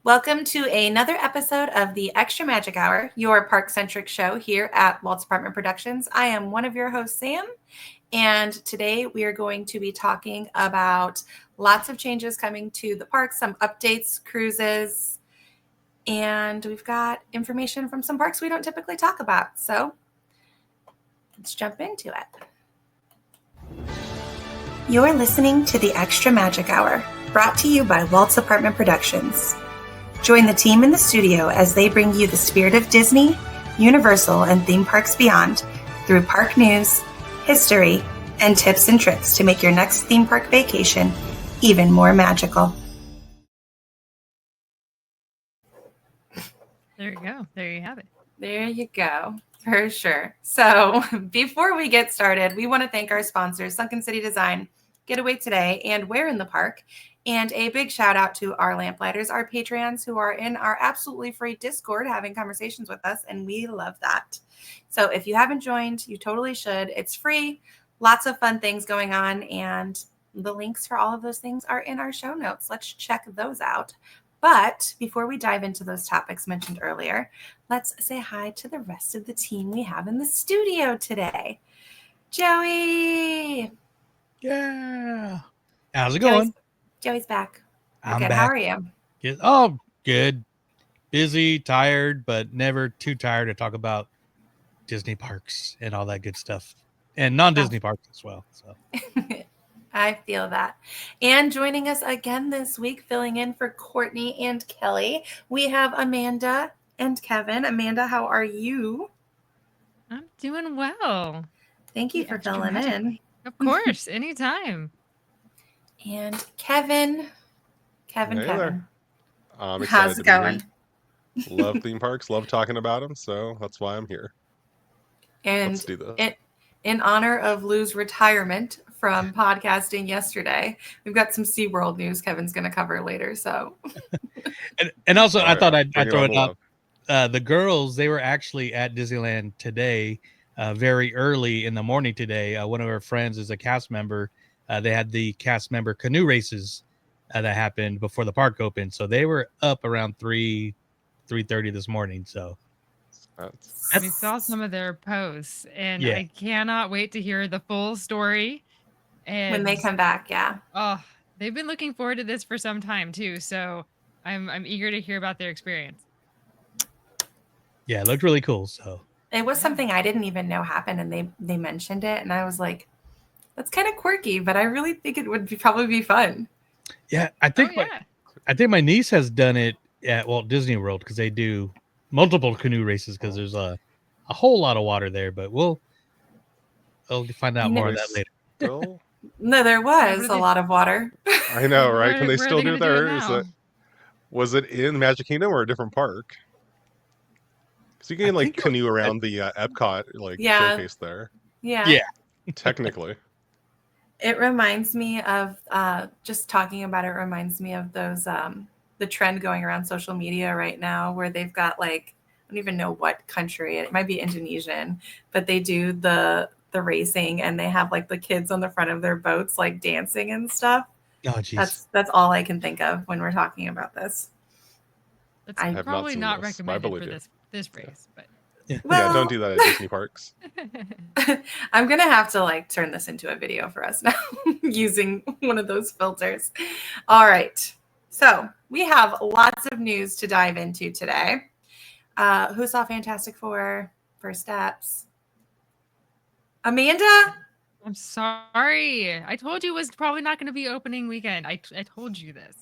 Welcome to another episode of the Extra Magic Hour, your park-centric show here at Walt's Apartment Productions. I am one of your hosts, Sam, and today we are going to be talking about lots of changes coming to the park, some updates, cruises, and we've got information from some parks we don't typically talk about. So let's jump into it. You're listening to the Extra Magic Hour, brought to you by Walt's Apartment Productions. Join the team in the studio as they bring you the spirit of Disney, Universal, and theme parks beyond through park news, history, and tips and tricks to make your next theme park vacation even more magical. There you go. There you have it. There you go. For sure. So before we get started, we want to thank our sponsors, Sunken City Design, Getaway Today, and Where in the Park. And a big shout out to our Lamplighters, our Patreons who are in our absolutely free Discord having conversations with us. And we love that. So if you haven't joined, you totally should. It's free. Lots of fun things going on. And the links for all of those things are in our show notes. Let's check those out. But before we dive into those topics mentioned earlier, let's say hi to the rest of the team we have in the studio today. Joey. Yeah. How's it going? Joey's back. I'm good. back. How are you? Good. Oh, good. Busy, tired, but never too tired to talk about Disney parks and all that good stuff. And non-Disney parks as well. So I feel that. And joining us again this week, filling in for Courtney and Kelly, we have Amanda and Kevin. Amanda, how are you? I'm doing well. Thank you for filling in. Of course, anytime. And Kevin. I'm excited. How's it going? Love theme parks, love talking about them, so that's why I'm here. And let's do this. In honor of Lou's retirement from podcasting yesterday, we've got some SeaWorld news Kevin's going to cover later. So, and also, All I right, thought I'd throw it love. out. The girls, they were actually at Disneyland today, very early in the morning today. One of our friends is a cast member. They had the cast member canoe races that happened before the park opened. So they were up around 3:30 this morning. So We saw some of their posts, and Yeah. I cannot wait to hear the full story. And when they come back, yeah. Oh, they've been looking forward to this for some time too. So I'm eager to hear about their experience. Yeah, it looked really cool. So It was something I didn't even know happened, and they mentioned it, and I was like, that's kind of quirky, but I really think it would probably be fun. yeah, I think my niece has done it at Walt Disney World because they do multiple canoe races because there's a whole lot of water there. But we'll find out more of that later. Still? No, there was a lot of water. I know, right? Can they Where are still they do gonna do it theirs? now? Was it in Magic Kingdom or a different park? Because you can canoe around the Epcot showcase there. Yeah. Technically. It reminds me of just talking about it reminds me of those the trend going around social media right now where they've got I don't even know what country, it might be Indonesian, but they do the racing and they have the kids on the front of their boats dancing and stuff. Oh, geez. That's all I can think of when we're talking about this. That's I have probably not not seen this. I recommended believe for this race, but Well, don't do that at Disney parks. I'm gonna have to turn this into a video for us now using one of those filters. All right, so we have lots of news to dive into today. Who saw Fantastic Four? First steps. Amanda? I'm sorry. I told you it was probably not going to be opening weekend. I told you this.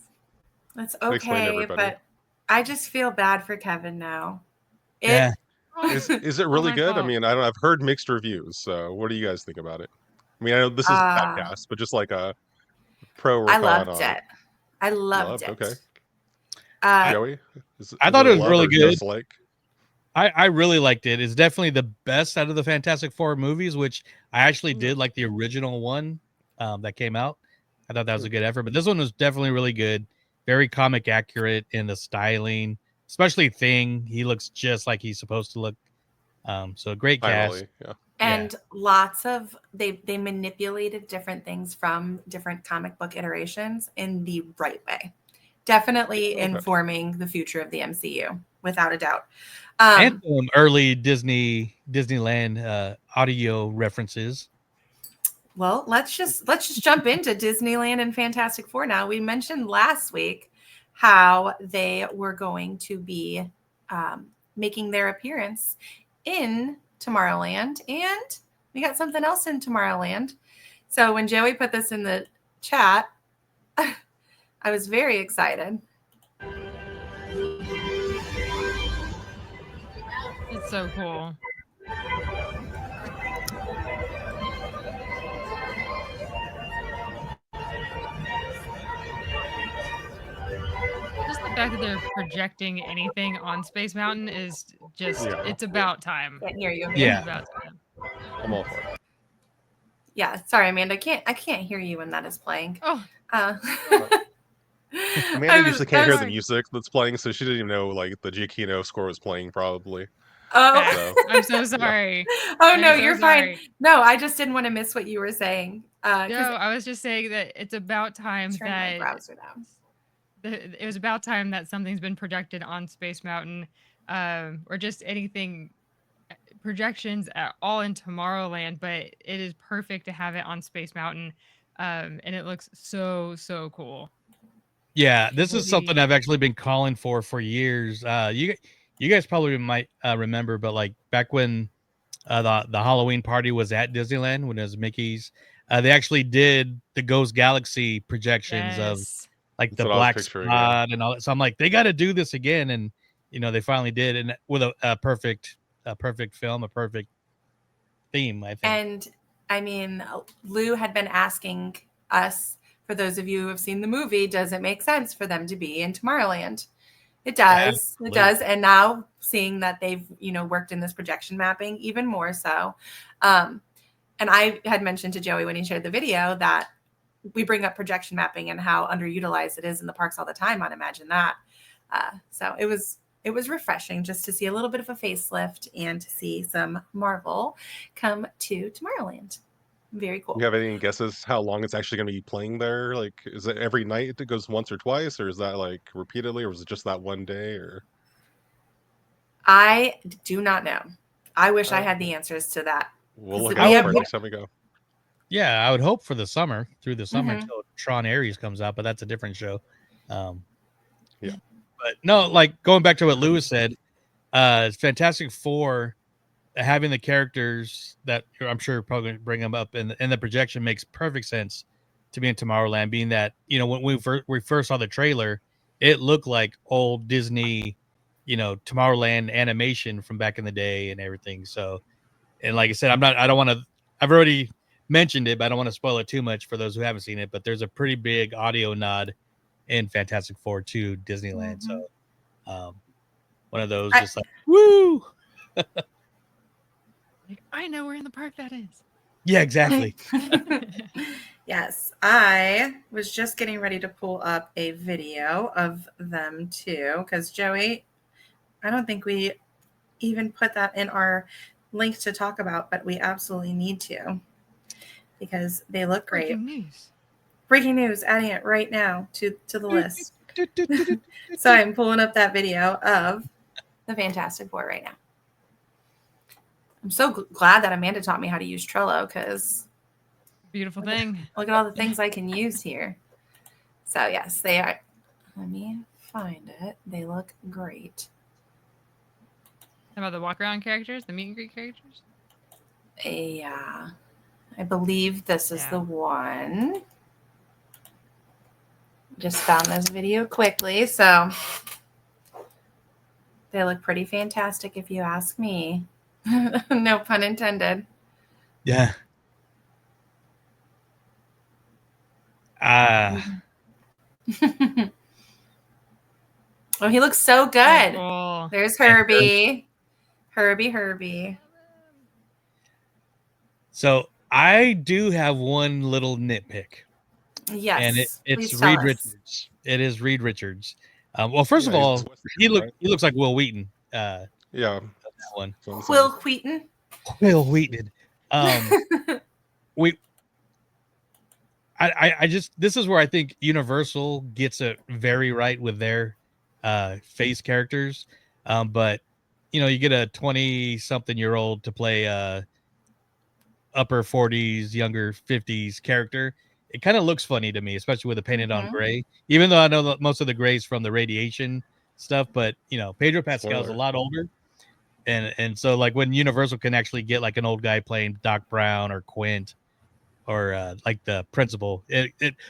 That's Explain, okay, everybody. but I just feel bad for Kevin now. Yeah. Is it really my good? fault. I mean, I've heard mixed reviews. So what do you guys think about it? I mean, I know this is a podcast, but just like a pro or I con loved on it. I loved it. Okay. Uh, Joey? I thought it was love really or good. dislike? I really liked it. It's definitely the best out of the Fantastic Four movies, which I actually did like the original one that came out. I thought that was a good effort, but this one was definitely really good. Very comic accurate in the styling, especially Thing. He looks just like he's supposed to look. So a great cast. Yeah. And lots of they manipulated different things from different comic book iterations in the right way. definitely informing the future of the MCU, without a doubt. And some early Disneyland audio references. Well, let's just jump into Disneyland and Fantastic Four now. We mentioned last week how they were going to be making their appearance in Tomorrowland, and we got something else in Tomorrowland. So when Joey put this in the chat, I was very excited. It's so cool. Just the fact that they're projecting anything on Space Mountain is just, it's about time. Can't hear you. Yeah. It's about time. I'm all for it. Yeah, sorry, Amanda. I can't hear you when that is playing. Oh. Amanda usually can't hear the music that's playing, so she didn't even know like the Giacchino score was playing probably. Oh, So, I'm so sorry. Yeah. Oh no, you're fine. No, I just didn't want to miss what you were saying. No, I was just saying that it's about time that browser down. It was about time that something's been projected on Space Mountain, or just anything projections at all in Tomorrowland. But it is perfect to have it on Space Mountain, and it looks so cool. Yeah, this is something I've actually been calling for years. You guys probably might remember, but like back when the Halloween party was at Disneyland, when it was Mickey's, they actually did the Ghost Galaxy projections of like the black spot and all that. So I'm like, they got to do this again, and they finally did, and with a perfect film, a perfect theme, I think. And I mean, Lou had been asking us, for those of you who have seen the movie, does it make sense for them to be in Tomorrowland? It does. Yeah, it does. And now seeing that they've, worked in this projection mapping even more so. And I had mentioned to Joey when he shared the video that we bring up projection mapping and how underutilized it is in the parks all the time on Imagine That. So it was refreshing just to see a little bit of a facelift and to see some Marvel come to Tomorrowland. Very cool. You have any guesses how long it's actually going to be playing there? Like, is it every night it goes once or twice, or is that like repeatedly, or is it just that one day? Or I do not know. I wish I had the answers to that. We'll look out for it next time we go. Yeah, I would hope for the summer, through the summer until Tron Ares comes out, but that's a different show. Yeah. But no, like going back to what Louis said, Fantastic Four, having the characters that I'm sure probably going to bring them up in the projection makes perfect sense to be in Tomorrowland, being that, when we first saw the trailer, it looked like old Disney, Tomorrowland animation from back in the day and everything. So, and like I said, I've already mentioned it, but I don't want to spoil it too much for those who haven't seen it, but there's a pretty big audio nod in Fantastic Four to Disneyland. So, one of those just like, woo! I know where in the park that is. Yeah, exactly. Yes, I was just getting ready to pull up a video of them too, because Joey, I don't think we even put that in our link to talk about, but we absolutely need to because they look great. Breaking news, adding it right now to the list. So I'm pulling up that video of the Fantastic Four right now. I'm so glad that Amanda taught me how to use Trello, because beautiful thing. Look at all the things I can use here. So yes, they are. Let me find it. They look great. How about the walk around characters, the meet and greet characters? Yeah, I believe this is the one. Just found this video quickly, so they look pretty fantastic if you ask me. No pun intended. Yeah. Oh, he looks so good. Cool. There's Herbie. Herbie. So I do have one little nitpick. Yes. And it's Reed Richards. It is Reed Richards. Well, first of all, he looks like Will Wheaton. Yeah. That one. Will Wheaton. Will Wheaton. I just, this is where I think Universal gets it very right with their face characters. But you get a 20-something-year-old to play upper 40s, younger 50s character. It kind of looks funny to me, especially with the painted on gray. Even though I know that most of the grays from the radiation stuff, but Pedro Pascal is a lot older, and so like when Universal can actually get like an old guy playing Doc Brown or Quint or like the principal,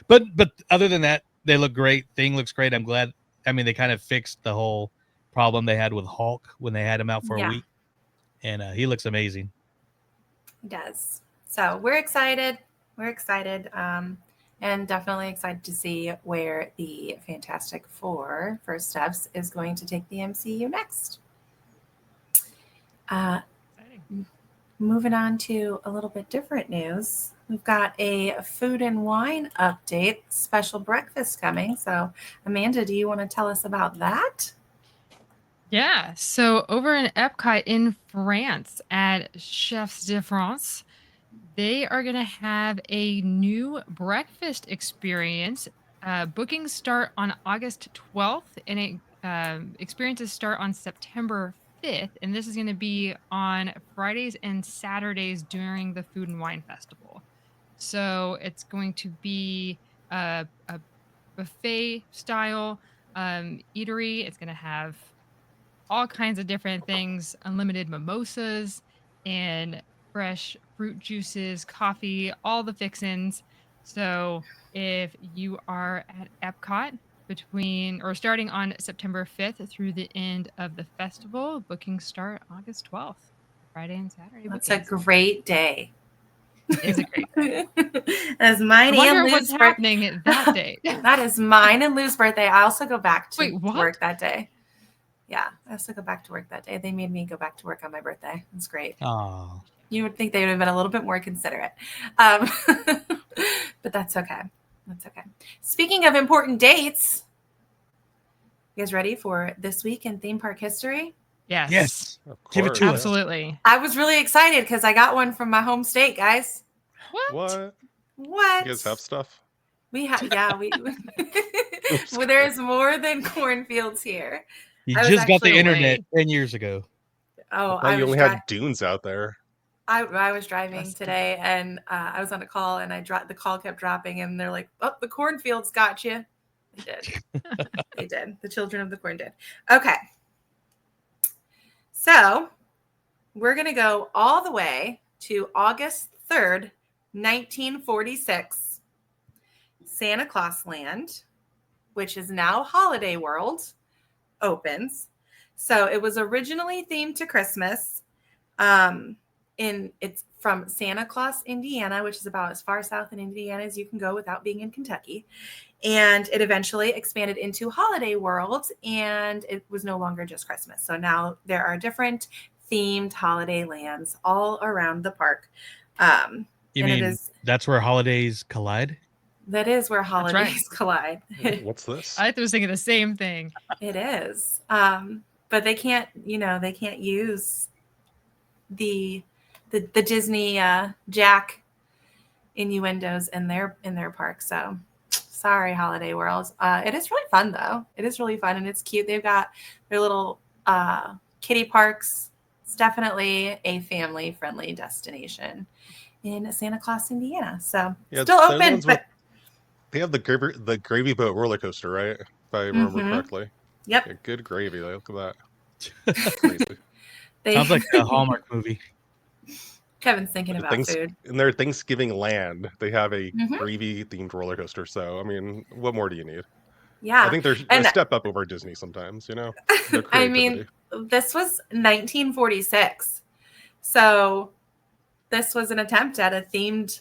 but other than that, they look great. Thing looks great. I'm glad. I mean, they kind of fixed the whole problem they had with Hulk when they had him out for a week, and he looks amazing. He does. So we're excited. We're excited, and definitely excited to see where the Fantastic Four First Steps is going to take the MCU next. Moving on to a little bit different news. We've got a food and wine update, special breakfast coming. So, Amanda, do you want to tell us about that? Yeah. So over in Epcot in France at Chefs de France, they are going to have a new breakfast experience. Bookings start on August 12th, and experiences start on September 5th. And this is going to be on Fridays and Saturdays during the Food and Wine Festival. So it's going to be a buffet style eatery. It's going to have all kinds of different things, unlimited mimosas and fresh fruit juices, coffee, all the fixins. So if you are at Epcot starting on September 5th through the end of the festival, bookings start August 12th, Friday and Saturday. That's a great day. It is a great day. That's mine I wonder and what's Lou's happening that day. That is mine and Lou's birthday. I also go back to Wait, what? work that day. Yeah, I also go back to work that day. They made me go back to work on my birthday. It's great. Oh, You would think they would have been a little bit more considerate. But that's okay. That's okay. Speaking of important dates, you guys ready for this week in theme park history? Yes. yes. Of course. Give it to us. Absolutely. I was really excited because I got one from my home state, guys. What? What? You guys have stuff? We have, yeah. Well, there's more than cornfields here. You I was just got the actually internet 10 years ago. Oh, I you only had dunes out there. I was driving today, and I was on a call, and the call kept dropping, and they're like, "Oh, the cornfields got you." They did. They did. The children of the corn did. Okay. So we're gonna go all the way to August 3rd, 1946. Santa Claus Land, which is now Holiday World, opens. So it was originally themed to Christmas. It's from Santa Claus, Indiana, which is about as far south in Indiana as you can go without being in Kentucky. And it eventually expanded into Holiday World, and it was no longer just Christmas. So now there are different themed holiday lands all around the park. You mean that's where holidays collide? That is where holidays collide. What's this? I was thinking the same thing. It is. But they can't use the Disney Jack innuendos in their park. So sorry, Holiday World. It is really fun though. It is really fun and it's cute. They've got their little kiddie parks. It's definitely a family-friendly destination in Santa Claus, Indiana. So still open, but they have the gravy boat roller coaster, right? If I remember correctly. Yep. Yeah, good gravy. Look at that. Crazy. Sounds like a Hallmark movie. Kevin's thinking about food. In their Thanksgiving land, they have a gravy-themed roller coaster. So, I mean, what more do you need? Yeah. I think they're a step up over Disney sometimes, I mean, this was 1946. So this was an attempt at a themed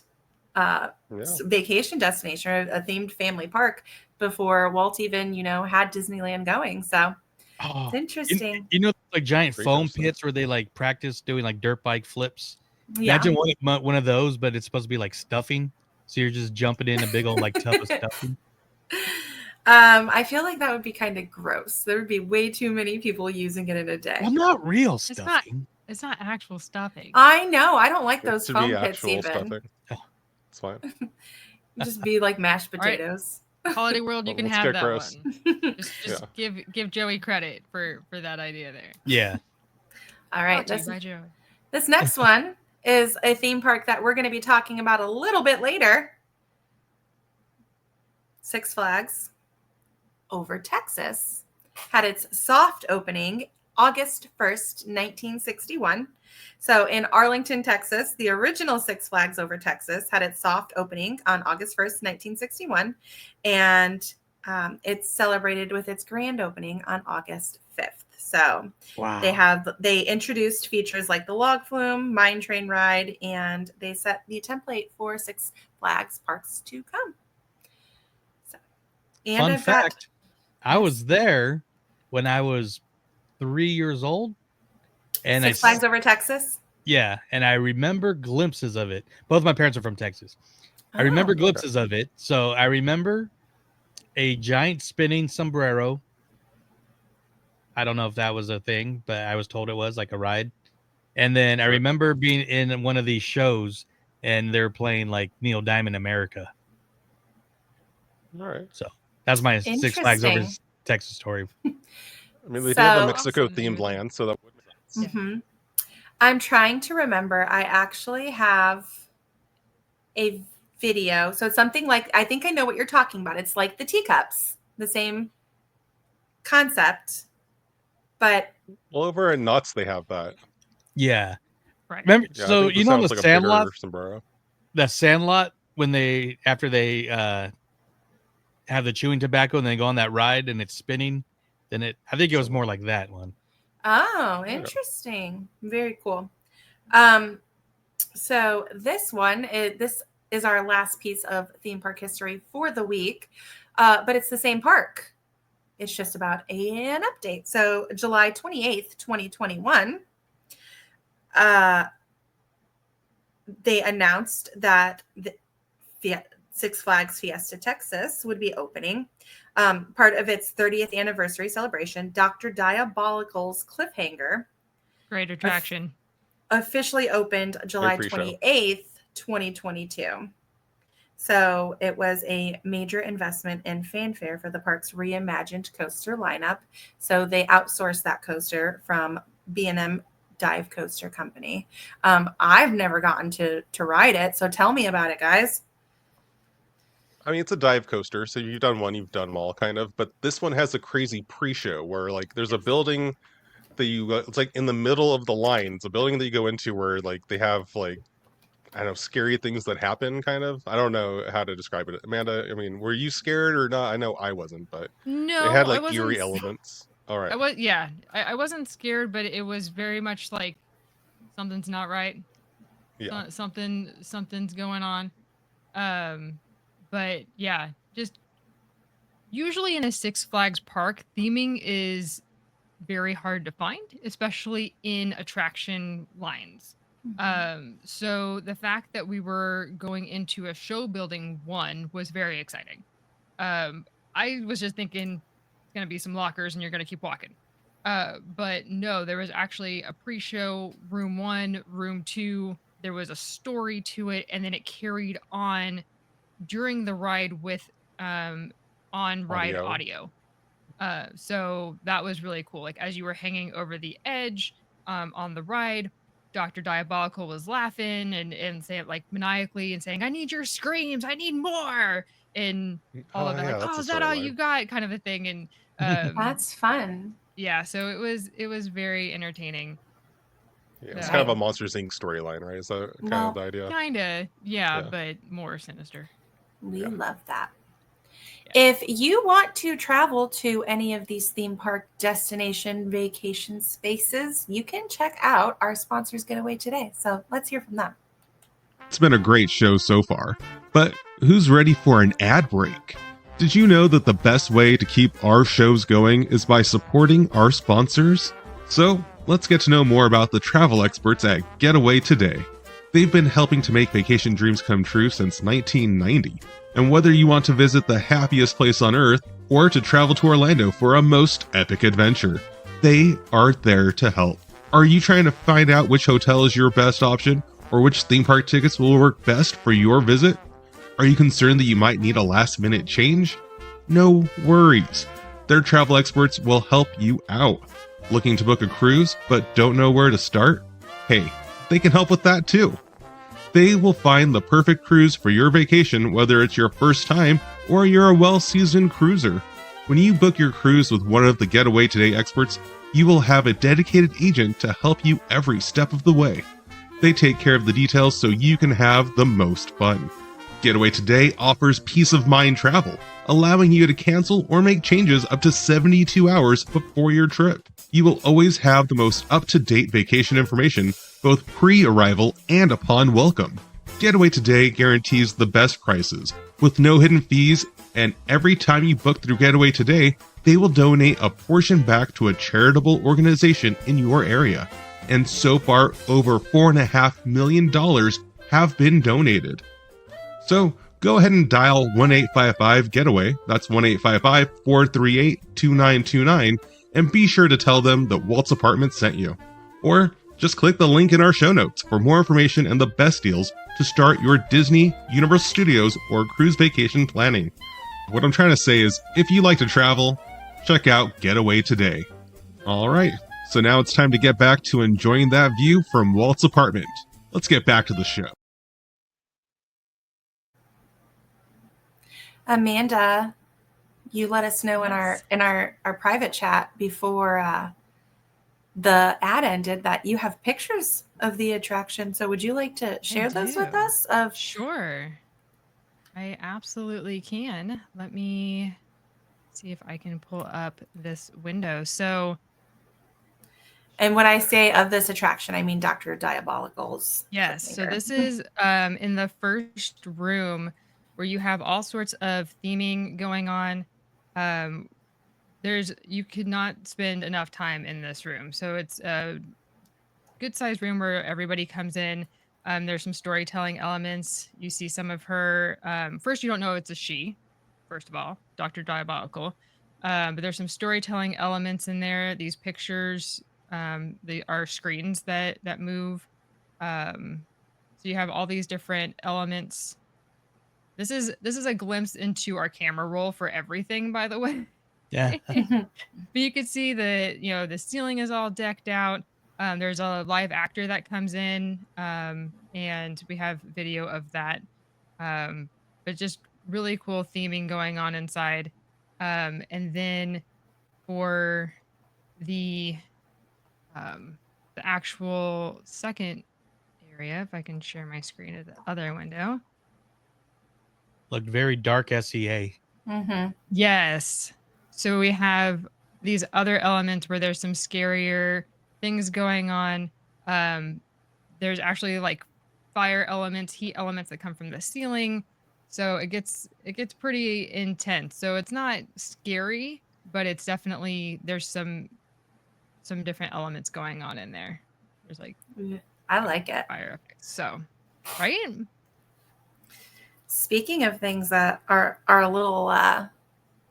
vacation destination, or a themed family park before Walt even, had Disneyland going. So it's interesting. Like giant foam pits where they like practice doing like dirt bike flips. Imagine one of those, but it's supposed to be like stuffing. So you're just jumping in a big old like tub of stuffing. I feel like that would be kind of gross. There would be way too many people using it in a day. Well, not real stuffing. It's not actual stuffing. I know. I don't like those foam pits even. Stuffing. It's fine. Just be like mashed All right. potatoes. Holiday World, you can Let's have get that gross. one. Just give Joey credit for that idea there. Yeah. All right. Brought to you by Joey. This next one is a theme park that we're going to be talking about a little bit later. Six Flags over Texas had its soft opening August 1st, 1961. So in Arlington, Texas, the original Six Flags over Texas had its soft opening on August 1st, 1961. And it's celebrated with its grand opening on August 5th. So they introduced features like the log flume, mine train ride, and they set the template for Six Flags parks to come. So, and Fun fact, I was there when I was 3 years old. And Six Flags over Texas? Yeah, and I remember glimpses of it. Both my parents are from Texas. I remember glimpses of it. So I remember a giant spinning sombrero. I don't know if that was a thing, but I was told it was like a ride. And then I remember being in one of these shows and they're playing like Neil Diamond America. All right. So that's my Six Flags over Texas story. I mean, they do have a Mexico themed land, so that would make sense. Mm-hmm. I'm trying to remember. I actually have a video. So it's something like, I think I know what you're talking about. It's like the teacups, the same concept. But Well, over in Knott's, they have that. Yeah. Right. Remember, Yeah, so you know the like Sandlot? Sombrero. The Sandlot, after they have the chewing tobacco and they go on that ride and it's spinning, I think it was more like that one. Oh, interesting. Very cool. So this is our last piece of theme park history for the week, but it's the same park. It's just about an update. So July 28th, 2021, they announced that the Six Flags Fiesta Texas would be opening. Part of its 30th anniversary celebration, Dr. Diabolical's Cliffhanger. Great attraction. Officially opened July 28th, 2022. So it was a major investment and fanfare for the park's reimagined coaster lineup. So they outsourced that coaster from B&M Dive Coaster Company. I've never gotten to ride it. So tell me about it, guys. I mean, it's a dive coaster, so you've done one, you've done them all, kind of. But this one has a crazy pre-show where, like, there's a building that it's like in the middle of the line. It's a building that you go into where, like, they have, like, I don't know, scary things that happen, kind of. I don't know how to describe it. Amanda, I mean, were you scared or not? I know I wasn't, but no, it had, like, eerie elements. All right. I wasn't scared, but it was very much like something's not right. Yeah. Something's going on. But yeah, just usually in a Six Flags park, theming is very hard to find, especially in attraction lines. Mm-hmm. So the fact that we were going into a show building one was very exciting. I was just thinking it's going to be some lockers and you're going to keep walking. But no, there was actually a pre-show room 1, room 2. There was a story to it, and then it carried on during the ride with on-ride audio. So that was really cool. Like, as you were hanging over the edge on the ride, Dr. Diabolical was laughing and saying, like, maniacally and saying, "I need your screams, I need more," and all of that, like, "Oh, is that all you got?" kind of a thing. And that's fun. Yeah, so it was very entertaining. Yeah, it's kind of a Monsters Inc. storyline, right? Is that kind of the idea? Kinda, yeah, but more sinister. We love that. Yeah. If you want to travel to any of these theme park destination vacation spaces, you can check out our sponsors Getaway Today. So let's hear from them. It's been a great show so far, but who's ready for an ad break? Did you know that the best way to keep our shows going is by supporting our sponsors? So let's get to know more about the travel experts at Getaway Today. They've been helping to make vacation dreams come true since 1990. And whether you want to visit the happiest place on earth or to travel to Orlando for a most epic adventure, they are there to help. Are you trying to find out which hotel is your best option or which theme park tickets will work best for your visit? Are you concerned that you might need a last-minute change? No worries. Their travel experts will help you out. Looking to book a cruise but don't know where to start? Hey, they can help with that too. They will find the perfect cruise for your vacation, whether it's your first time or you're a well-seasoned cruiser. When you book your cruise with one of the Getaway Today experts, you will have a dedicated agent to help you every step of the way. They take care of the details so you can have the most fun. Getaway Today offers peace of mind travel, allowing you to cancel or make changes up to 72 hours before your trip. You will always have the most up-to-date vacation information, both pre-arrival and upon welcome. Getaway Today guarantees the best prices, with no hidden fees, and every time you book through Getaway Today, they will donate a portion back to a charitable organization in your area. And so far, over $4.5 million have been donated. So, go ahead and dial 1-855-GETAWAY, that's 1-855-438-2929, and be sure to tell them that Walt's Apartment sent you. Or just click the link in our show notes for more information and the best deals to start your Disney, Universal Studios, or cruise vacation planning. What I'm trying to say is, if you like to travel, check out Getaway Today. Alright, so now it's time to get back to enjoying that view from Walt's apartment. Let's get back to the show. Amanda, you let us know Yes. in our private chat before the ad ended that you have pictures of the attraction. So would you like to share those with do. us? Sure. I absolutely can. Let me see if I can pull up this window. So, And when I say of this attraction, I mean Dr. Diabolical's. yes, so finger. this is in the first room where you have all sorts of theming going on. You could not spend enough time in this room. So it's a good sized room where everybody comes in. There's some storytelling elements. You see some of her. First, you don't know it's a she. First of all, Dr. Diabolical. But there's some storytelling elements in there. These pictures, they are screens that move. So you have all these different elements. This is a glimpse into our camera roll for everything, by the way. Yeah. But you can see the ceiling is all decked out. There's a live actor that comes in, and we have video of that. But just really cool theming going on inside. And then for the actual second area, if I can share my screen at the other window. Looked very dark SEA. Mm-hmm. Yes. So we have these other elements where there's some scarier things going on. There's actually like fire elements, heat elements that come from the ceiling. So it gets pretty intense. So it's not scary, but it's definitely there's some different elements going on in there. There's like I like it. fire effects. So, right? Speaking of things that are a little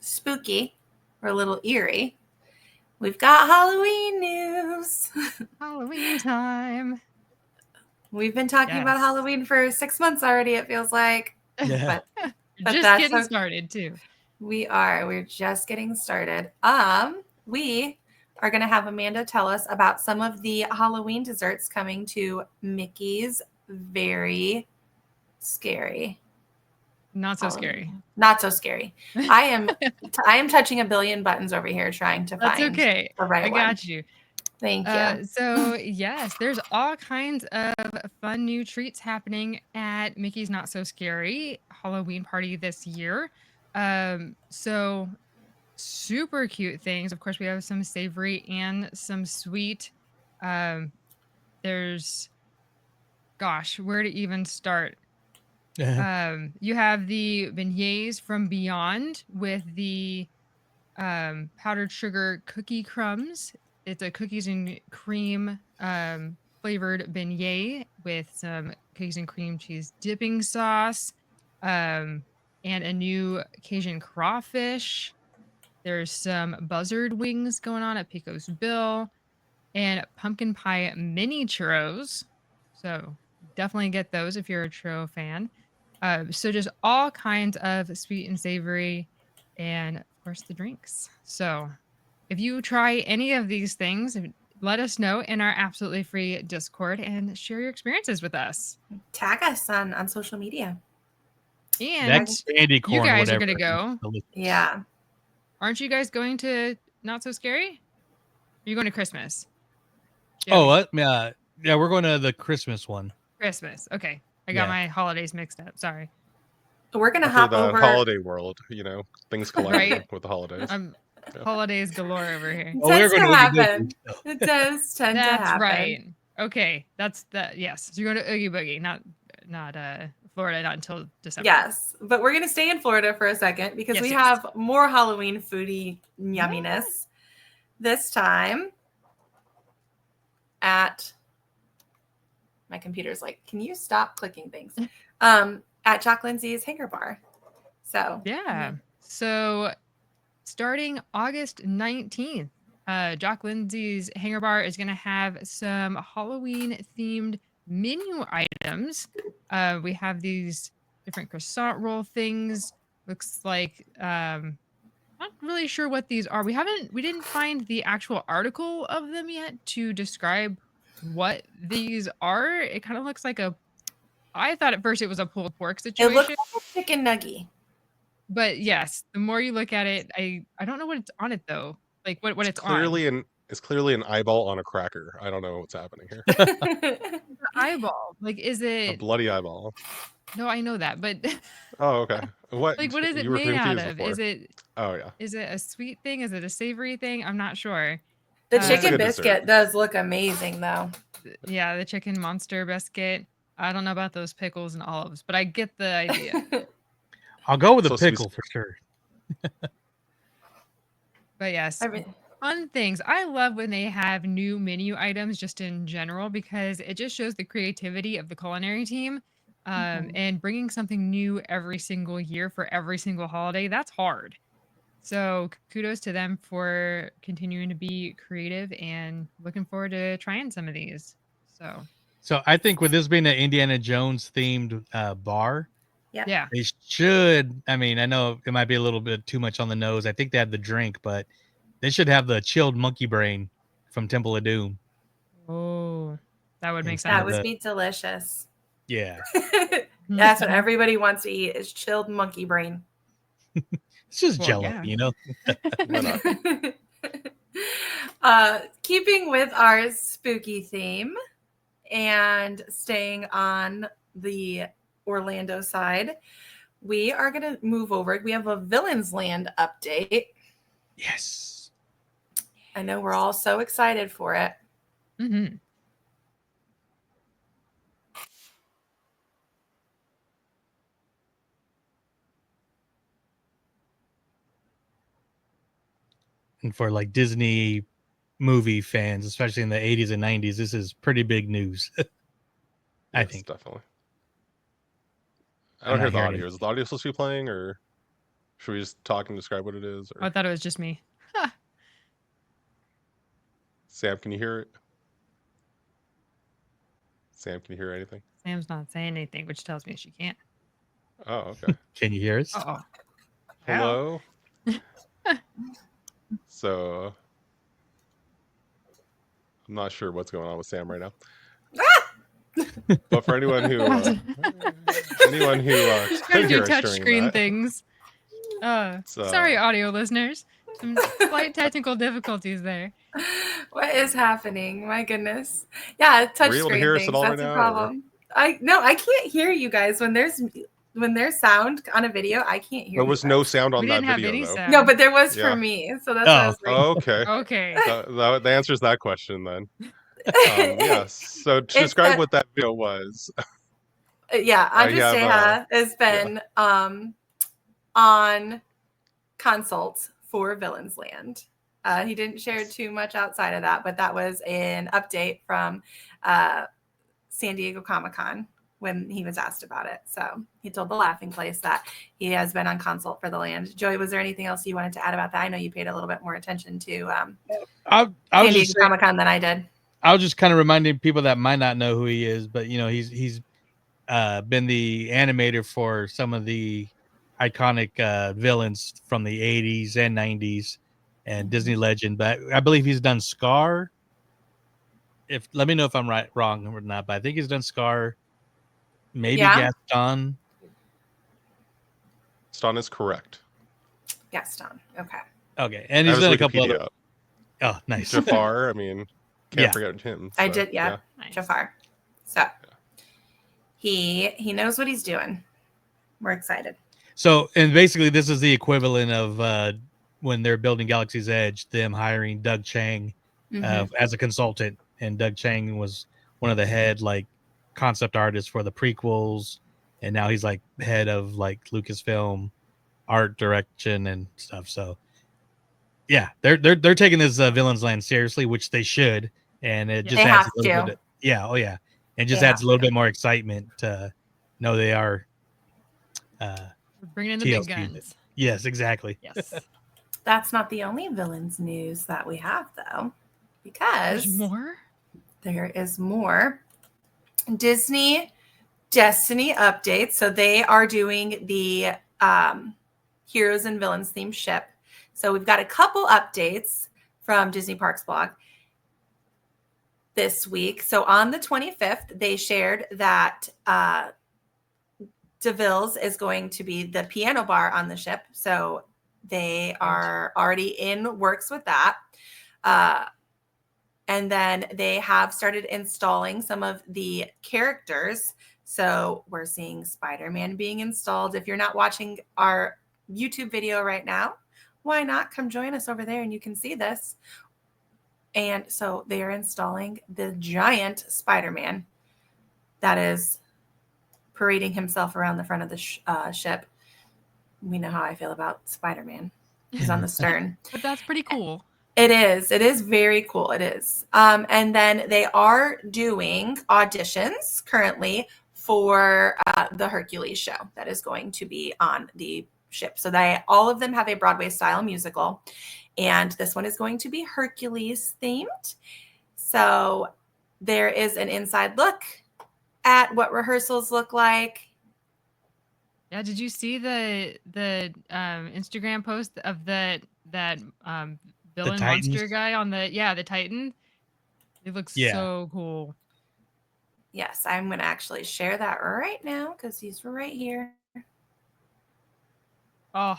spooky or a little eerie, we've got Halloween news. Halloween time. We've been talking about Yes. Halloween for 6 months already, it feels like. Yeah. But Just that's getting okay. started too. We're just getting started. We are going to have Amanda tell us about some of the Halloween desserts coming to Mickey's Very Scary. Not so Halloween. scary. Not so scary. I am touching a billion buttons over here trying to That's find okay. the right I one. got you. Thank you. So yes, there's all kinds of fun new treats happening at Mickey's Not So Scary Halloween party this year. So super cute things. Of course, we have some savory and some sweet. There's, gosh, where to even start? You have the beignets from Beyond with the powdered sugar cookie crumbs. It's a cookies and cream flavored beignet with some cookies and cream cheese dipping sauce, and a new Cajun crawfish. There's some buzzard wings going on at Pico's Bill, and pumpkin pie mini churros. So definitely get those if you're a churro fan. So just all kinds of sweet and savory, and of course the drinks. So if you try any of these things, let us know in our absolutely free Discord and share your experiences with us. Tag us on social media. And Next candy corn, you guys whatever. are going to go. Yeah. Aren't you guys going to Not So Scary? Are you going to Christmas? Oh, what? Yeah, we're going to the Christmas one. Christmas. Okay. I got my holidays mixed up. Sorry. We're going to After hop the over. holiday world, things colliding Right. with the holidays. Holidays galore over here. It Oh, we're tends to going to happen. It does tend to happen. That's right. Okay. That's that. Yes. So you're going to Oogie Boogie, not Florida, not until December. Yes, but we're going to stay in Florida for a second because we have more Halloween foodie yumminess this time at my computer's like, can you stop clicking things? At Jock Lindsay's Hanger Bar. So So starting August 19th, Jock Lindsay's Hanger Bar is going to have some Halloween themed menu items. We have these different croissant roll things. Looks like not really sure what these are. We didn't find the actual article of them yet to describe what these are. It kind of looks like I thought at first it was a pulled pork situation. It looks like a chicken nugget. But yes, the more you look at it, I don't know what it's on it though. Like what it's on. It's clearly an eyeball on a cracker. I don't know what's happening here. The eyeball. Like, is it a bloody eyeball? No, I know that, but oh, okay. What is it made out of? Is it a sweet thing? Is it a savory thing? I'm not sure. The chicken biscuit does look amazing though. Yeah, the chicken monster biscuit. I don't know about those pickles and olives, but I get the idea. I'll go with the pickle for sure. But yes, fun things. I love when they have new menu items just in general because it just shows the creativity of the culinary team. And bringing something new every single year for every single holiday, that's hard. So kudos to them for continuing to be creative and looking forward to trying some of these. So I think with this being an Indiana Jones themed bar, yeah, they should. I mean, I know it might be a little bit too much on the nose. I think they had the drink, but they should have the chilled monkey brain from Temple of Doom. Oh, that would make sense. That would be delicious. Yeah. That's what everybody wants to eat is chilled monkey brain. It's just jello, you know? Keeping with our spooky theme and staying on the Orlando side, we are going to move over. We have a Villains Land update. Yes. I know we're all so excited for it. Mm-hmm. And for like Disney movie fans, especially in the 80s and 90s, this is pretty big news. I think. Definitely. I don't hear the audio. Is the audio supposed to be playing, or should we just talk and describe what it is? Or... I thought it was just me. Sam, can you hear it? Sam, can you hear anything? Sam's not saying anything, which tells me she can't. Oh, okay. Can you hear us? Uh-oh. Hello? So, I'm not sure what's going on with Sam right now. But for anyone who trying to do touch screen things. Sorry, audio listeners. Some slight technical difficulties there. What is happening? My goodness. Yeah, touch screen things. That's a problem. I can't hear you guys when there's sound on a video. I can't hear. There was no sound on that video, though. No, but there was for me. So that's what I was okay. Okay. That answers that question then. Yes. So to describe what that video was. Yeah, Andres Ceja has been on consults for Villains Land. He didn't share too much outside of that, but that was an update from San Diego Comic-Con when he was asked about it. So he told the Laughing Place that he has been on consult for the land. Joey, was there anything else you wanted to add about that? I know you paid a little bit more attention to San Diego Comic-Con than I did. I was just kind of reminding people that might not know who he is, but you know, he's been the animator for some of the iconic villains from the 80s and 90s and Disney legend. But I believe he's done Scar. Let me know if I'm wrong or not, but I think he's done Scar, maybe Gaston. Gaston is correct. Gaston. Okay. Okay, and he's done a couple other. Oh, nice. Jafar. I mean, can't forget him. So, I did. Yeah. Nice. Jafar. So he knows what he's doing. We're excited. So, and basically, this is the equivalent of when they're building Galaxy's Edge, them hiring Doug Chang as a consultant, and Doug Chang was one of the head concept artists for the prequels, and now he's head of Lucasfilm art direction and stuff. So, yeah, they're taking this Villains Land seriously, which they should, and it just adds a little bit. And just adds a little bit more excitement to know they are. Bringing in the big guns. Yes, exactly. Yes. That's not the only villains news that we have, though, because there is more Disney Destiny updates. So they are doing the Heroes and Villains themed ship. So we've got a couple updates from Disney Parks blog this week. So on the 25th, they shared that DeVille's is going to be the piano bar on the ship. So they are already in works with that. And then they have started installing some of the characters. So we're seeing Spider-Man being installed. If you're not watching our YouTube video right now, why not come join us over there and you can see this. And so they are installing the giant Spider-Man that is parading himself around the front of the ship. We know how I feel about Spider-Man. He's on the stern. But that's pretty cool. It is. It is very cool. It is. And then they are doing auditions currently for the Hercules show that is going to be on the ship. So all of them have a Broadway style musical. And this one is going to be Hercules themed. So there is an inside look at what rehearsals look like. Yeah, did you see the Instagram post of that villain monster guy on the Titan? It looks so cool. Yes, I'm going to actually share that right now because he's right here. Oh.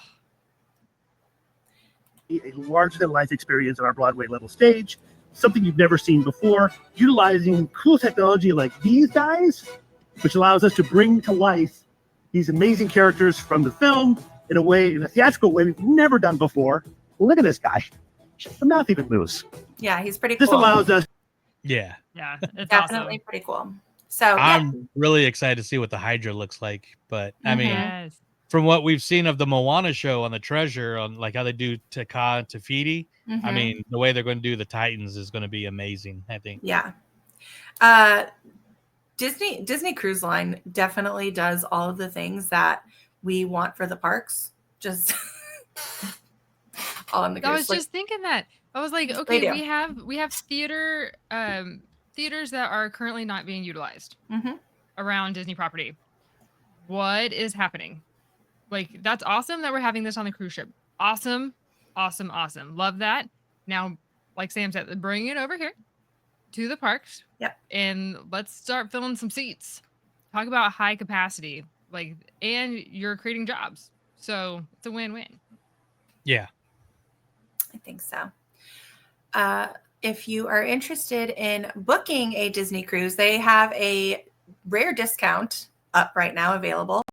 A larger-than-life experience on our Broadway level stage, something you've never seen before, utilizing cool technology like these guys, which allows us to bring to life these amazing characters from the film in a theatrical way we've never done before. Look at this guy. The mouth even moves. Yeah, he's pretty cool. This allows us. Yeah, it's definitely awesome. Pretty cool. So I'm really excited to see what the Hydra looks like. But I mean, from what we've seen of the Moana show on the Treasure, on how they do Taka and Tafiti, I mean, the way they're going to do the Titans is going to be amazing, I think. Yeah. Disney Cruise Line definitely does all of the things that we want for the parks. Just all on the cruise. I was just thinking that. I was like, okay, we have theaters that are currently not being utilized around Disney property. What is happening? That's awesome that we're having this on the cruise ship. Awesome. Love that. Now, like Sam said, bring it over here to the parks. Yep. And let's start filling some seats. Talk about high capacity. And you're creating jobs. So it's a win-win. Yeah. I think so. If you are interested in booking a Disney cruise, they have a rare discount up right now available.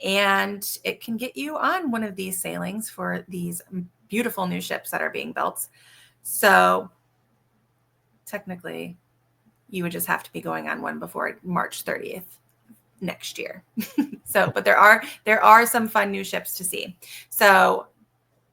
And it can get you on one of these sailings for these beautiful new ships that are being built. So technically, you would just have to be going on one before March 30th next year. But there are some fun new ships to see. So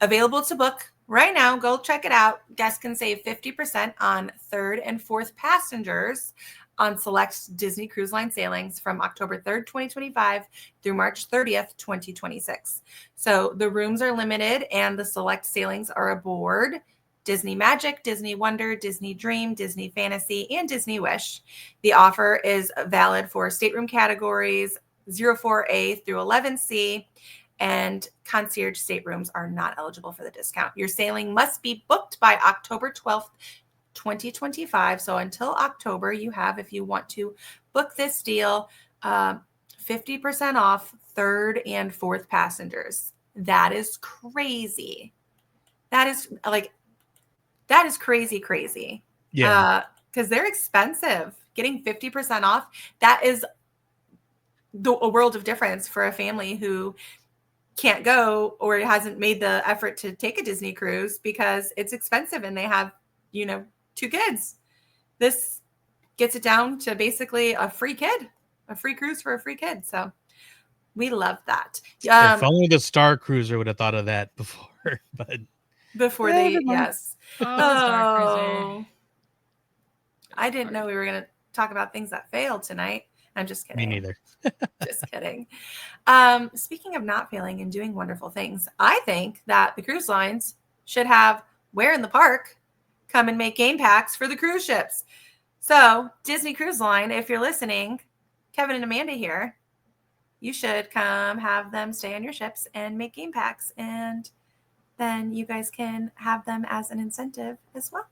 available to book right now. Go check it out. Guests can save 50% on third and fourth passengers on select Disney Cruise Line sailings from October 3rd, 2025 through March 30th, 2026. So the rooms are limited and the select sailings are aboard Disney Magic, Disney Wonder, Disney Dream, Disney Fantasy, and Disney Wish. The offer is valid for stateroom categories 04A through 11C, and concierge staterooms are not eligible for the discount. Your sailing must be booked by October 12th, 2025. So until October, you have, if you want to book this deal, 50% off third and fourth passengers. That is crazy. That is crazy. Yeah. Because they're expensive. Getting 50% off, that is a world of difference for a family who can't go or hasn't made the effort to take a Disney cruise because it's expensive and they have, 2 kids. This gets it down to basically a free cruise for a free kid. So we love that. If only the Star Cruiser would have thought of that before, but before they, yes. Oh, the Star Cruiser. I didn't know we were going to talk about things that failed tonight. I'm just kidding. me neither. Just kidding. Speaking of not failing and doing wonderful things, I think that the cruise lines should have Where in the Park come and make game packs for the cruise ships. So Disney Cruise Line, if you're listening, Kevin and Amanda here, you should come have them stay on your ships and make game packs. And then you guys can have them as an incentive as well.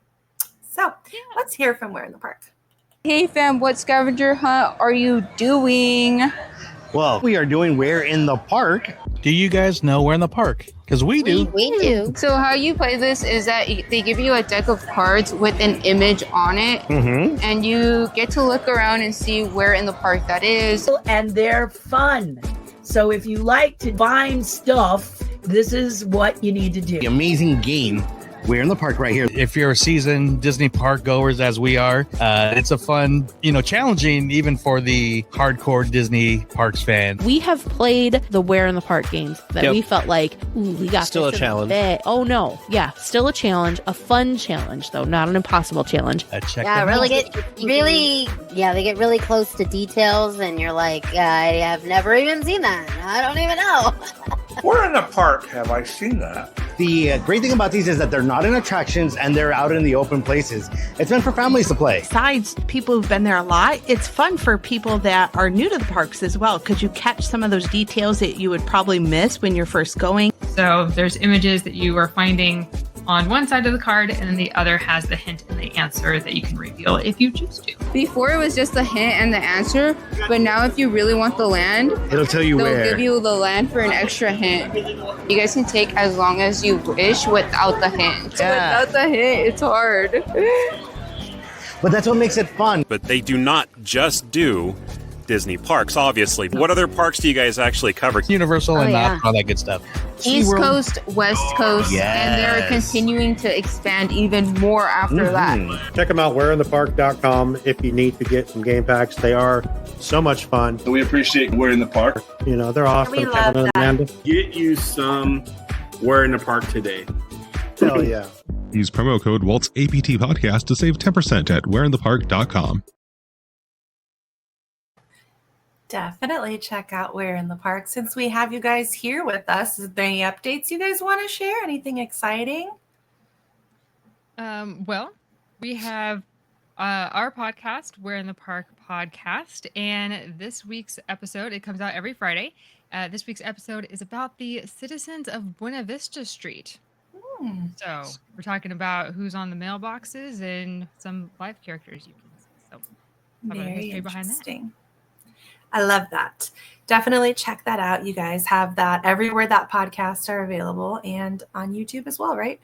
So let's hear from Where in the Park. Hey fam, what scavenger hunt are you doing? Well, we are doing Where in the Park. Do you guys know Where in the Park? Because we do. We do. So how you play this is that they give you a deck of cards with an image on it, and you get to look around and see where in the park that is. And they're fun. So if you like to find stuff, this is what you need to do. The amazing game, Where in the Park, right here. If you're a seasoned Disney park goers as we are, it's a fun, challenging even for the hardcore Disney parks fan. We have played the Where in the Park games that we felt like, we got Still this a challenge. Oh no. Yeah. Still a challenge, a fun challenge though, not an impossible challenge. Check Yeah, them they out. get really close to details, and you're like, I have never even seen that. I don't even know. Where in the park have I seen that? The great thing about these is that they're not in attractions and they're out in the open places. It's meant for families to play. Besides people who've been there a lot, it's fun for people that are new to the parks as well, because you catch some of those details that you would probably miss when you're first going. So there's images that you are finding on one side of the card, and then the other has the hint and the answer that you can reveal if you choose to. Before it was just the hint and the answer, but now if you really want the land, It'll tell you they'll where. give you the land for an extra hint. You guys can take as long as you wish without the hint. Yeah. Without the hint, it's hard. But that's what makes it fun. But they do not just do Disney parks, obviously. What other parks do you guys actually cover? Universal and all that good stuff. East SeaWorld. Coast, West Coast, and they're continuing to expand even more after that. Check them out, whereinthepark.com, if you need to get some game packs. They are so much fun. We appreciate Where in the Park. They're awesome. We love Kevin and Amanda. Get you some Where in the Park today. Hell yeah. Use promo code Walt's APT Podcast to save 10% at whereinthepark.com. Definitely check out Where in the Park. Since we have you guys here with us, is there any updates you guys want to share? Anything exciting? Well, we have our podcast, Where in the Park podcast, and this week's episode, it comes out every Friday. This week's episode is about the citizens of Buena Vista Street. So we're talking about who's on the mailboxes and some live characters you can see. So Very interesting. I love that. Definitely check that out. You guys have that everywhere that podcasts are available and on YouTube as well, right?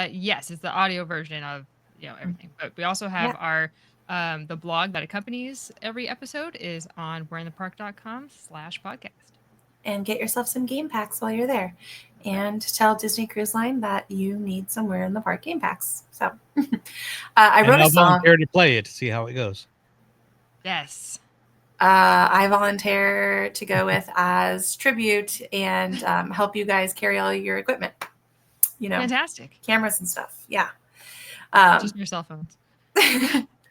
Yes, it's the audio version of everything. But we also have our the blog that accompanies every episode is on whereinthepark.com/podcast. And get yourself some game packs while you're there. And tell Disney Cruise Line that you need some Where in the Park game packs. So I wrote a song. Volunteer to play it to see how it goes. Yes. I volunteer to go with as tribute and help you guys carry all your equipment. Fantastic. Cameras and stuff. Yeah. Just your cell phones.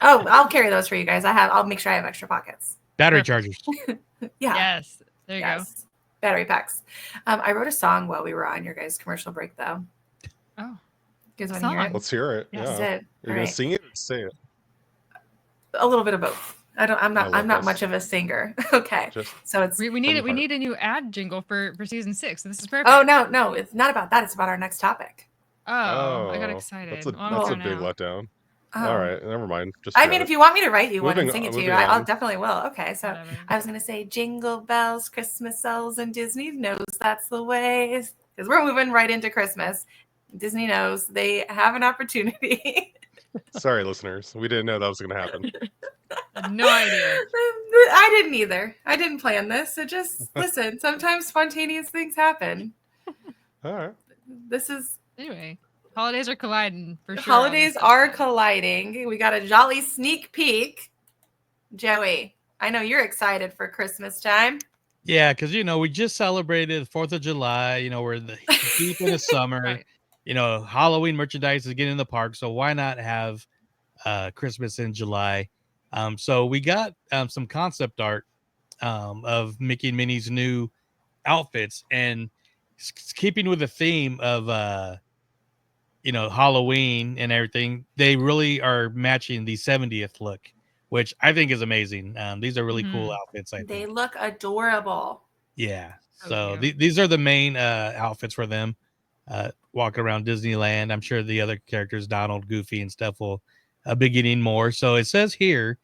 Oh, I'll carry those for you guys. I'll make sure I have extra pockets. Battery chargers. Yeah. Yes. There you go. Battery packs. I wrote a song while we were on your guys' commercial break, though. Oh. You guys want to hear it? Let's hear it. Yeah. Yeah. Is it? You're All gonna right. sing it or say it? A little bit of both. I'm not much of a singer. Okay. So it's we need a new ad jingle for season 6. This is perfect. Oh no, it's not about that. It's about our next topic. Oh, I got excited. That's a big letdown. Oh. All right, never mind. Just I mean, if you want me to write you one and Moving sing it to on- you, moving I'll on. definitely will. Okay, so I was going to say jingle bells, Christmas elves, and Disney knows that's the way. Because we're moving right into Christmas. Disney knows they have an opportunity. Sorry, listeners. We didn't know that was going to happen. No idea. I didn't either. I didn't plan this. So just listen. Sometimes spontaneous things happen. All right. This is... Anyway, holidays are colliding for sure. Holidays are colliding. We got a jolly sneak peek. Joey, I know you're excited for Christmas time. Yeah, because we just celebrated 4th of July. We're deep in the summer. Right. Halloween merchandise is getting in the park, so why not have Christmas in July? So we got some concept art of Mickey and Minnie's new outfits, and keeping with the theme of Halloween and everything, they really are matching the 70th look, which I think is amazing. These are really cool outfits. I think They look adorable. Yeah. So So cute. these are the main outfits for them. Walking around Disneyland. I'm sure the other characters, Donald, Goofy, and stuff, will be getting more. So it says here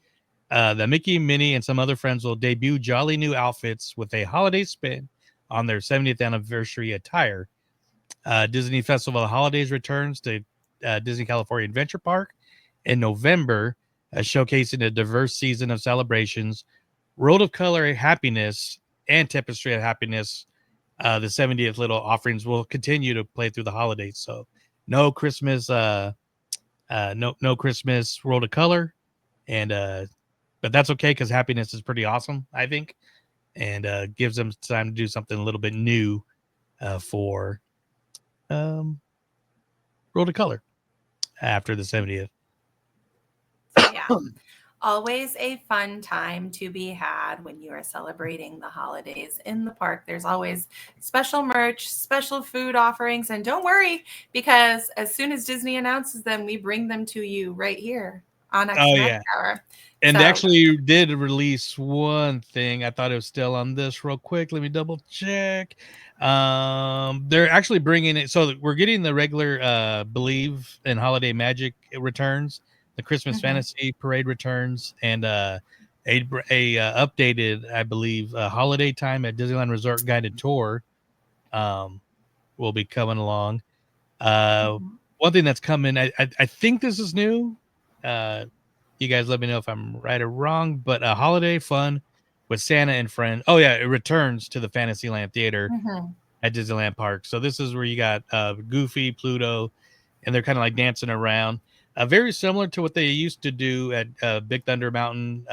that Mickey, Minnie, and some other friends will debut jolly new outfits with a holiday spin on their 70th anniversary attire. Disney Festival of Holidays returns to Disney California Adventure Park in November, showcasing a diverse season of celebrations. World of Color Happiness and Tapestry of Happiness, the 70th little offerings, will continue to play through the holidays. So no Christmas, no Christmas World of Color, and but that's okay because Happiness is pretty awesome, I think, and gives them time to do something a little bit new for World of Color after the 70th. Yeah. Always a fun time to be had when you are celebrating the holidays in the park. There's always special merch, special food offerings, and don't worry, because as soon as Disney announces them, we bring them to you right here on Extra Magic Hour. And So- they actually did release one thing. I thought it was still on this real quick. Let me double check. They're actually bringing it. So we're getting the regular Believe in Holiday Magic returns, the Christmas Fantasy Parade returns, and a updated, I believe, Holiday Time at Disneyland Resort guided tour will be coming along. One thing that's coming, I think this is new. You guys let me know if I'm right or wrong, but a holiday fun with Santa and friends. Oh yeah, it returns to the Fantasyland Theater at Disneyland Park. So this is where you got Goofy, Pluto, and they're kind of like dancing around. Very similar to what they used to do at Big Thunder Mountain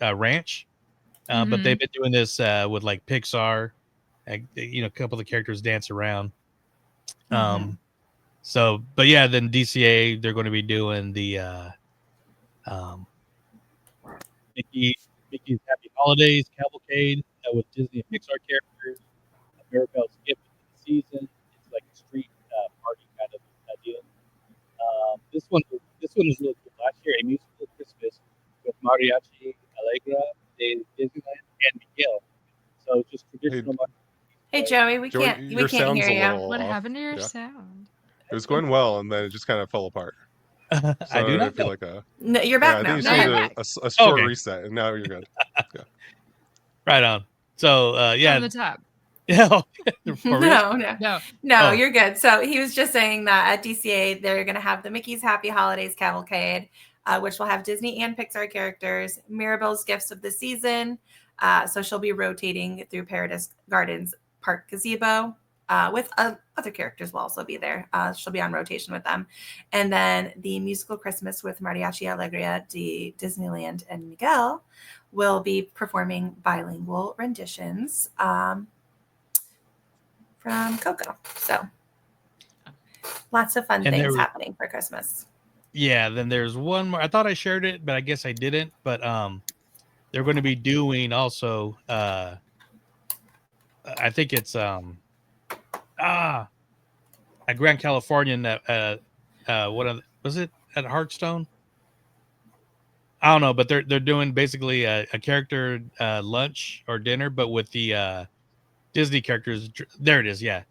Ranch, but they've been doing this with like Pixar. A couple of the characters dance around. So, but yeah, then DCA, they're going to be doing the Mickey's Happy Holidays Cavalcade with Disney and Pixar characters. Mirabelle's Gift of the Season. It's like a street party kind of deal. This one was really cool. Last year, a musical Christmas with Mariachi Allegra de Disneyland and Miguel. So just traditional. Hey Joey, we Joey, can't your hear sound's a you. little What off. happened to your Yeah. sound? It was going well, and then it just kind of fell apart. So I do not feel know. like a. No, you're back I now. think you No, just you're need back. a short Okay. reset, and now you're good. Yeah. Right on. So yeah, From the top. yeah. For real? No, Oh. you're good. So he was just saying that at DCA, they're going to have the Mickey's Happy Holidays Cavalcade, which will have Disney and Pixar characters, Mirabelle's Gifts of the Season. So she'll be rotating through Paradise Gardens Park Gazebo with other characters will also be there. She'll be on rotation with them. And then the musical Christmas with Mariachi Alegria de Disneyland and Miguel will be performing bilingual renditions from Coco. So lots of fun And things there- happening for Christmas. Yeah, then there's one more. I thought I shared it, but I guess I didn't. But they're going to be doing also. I think it's at Grand Californian that was it at Hearthstone? I don't know, but they're doing basically a character lunch or dinner, but with the Disney characters. There it is, yeah.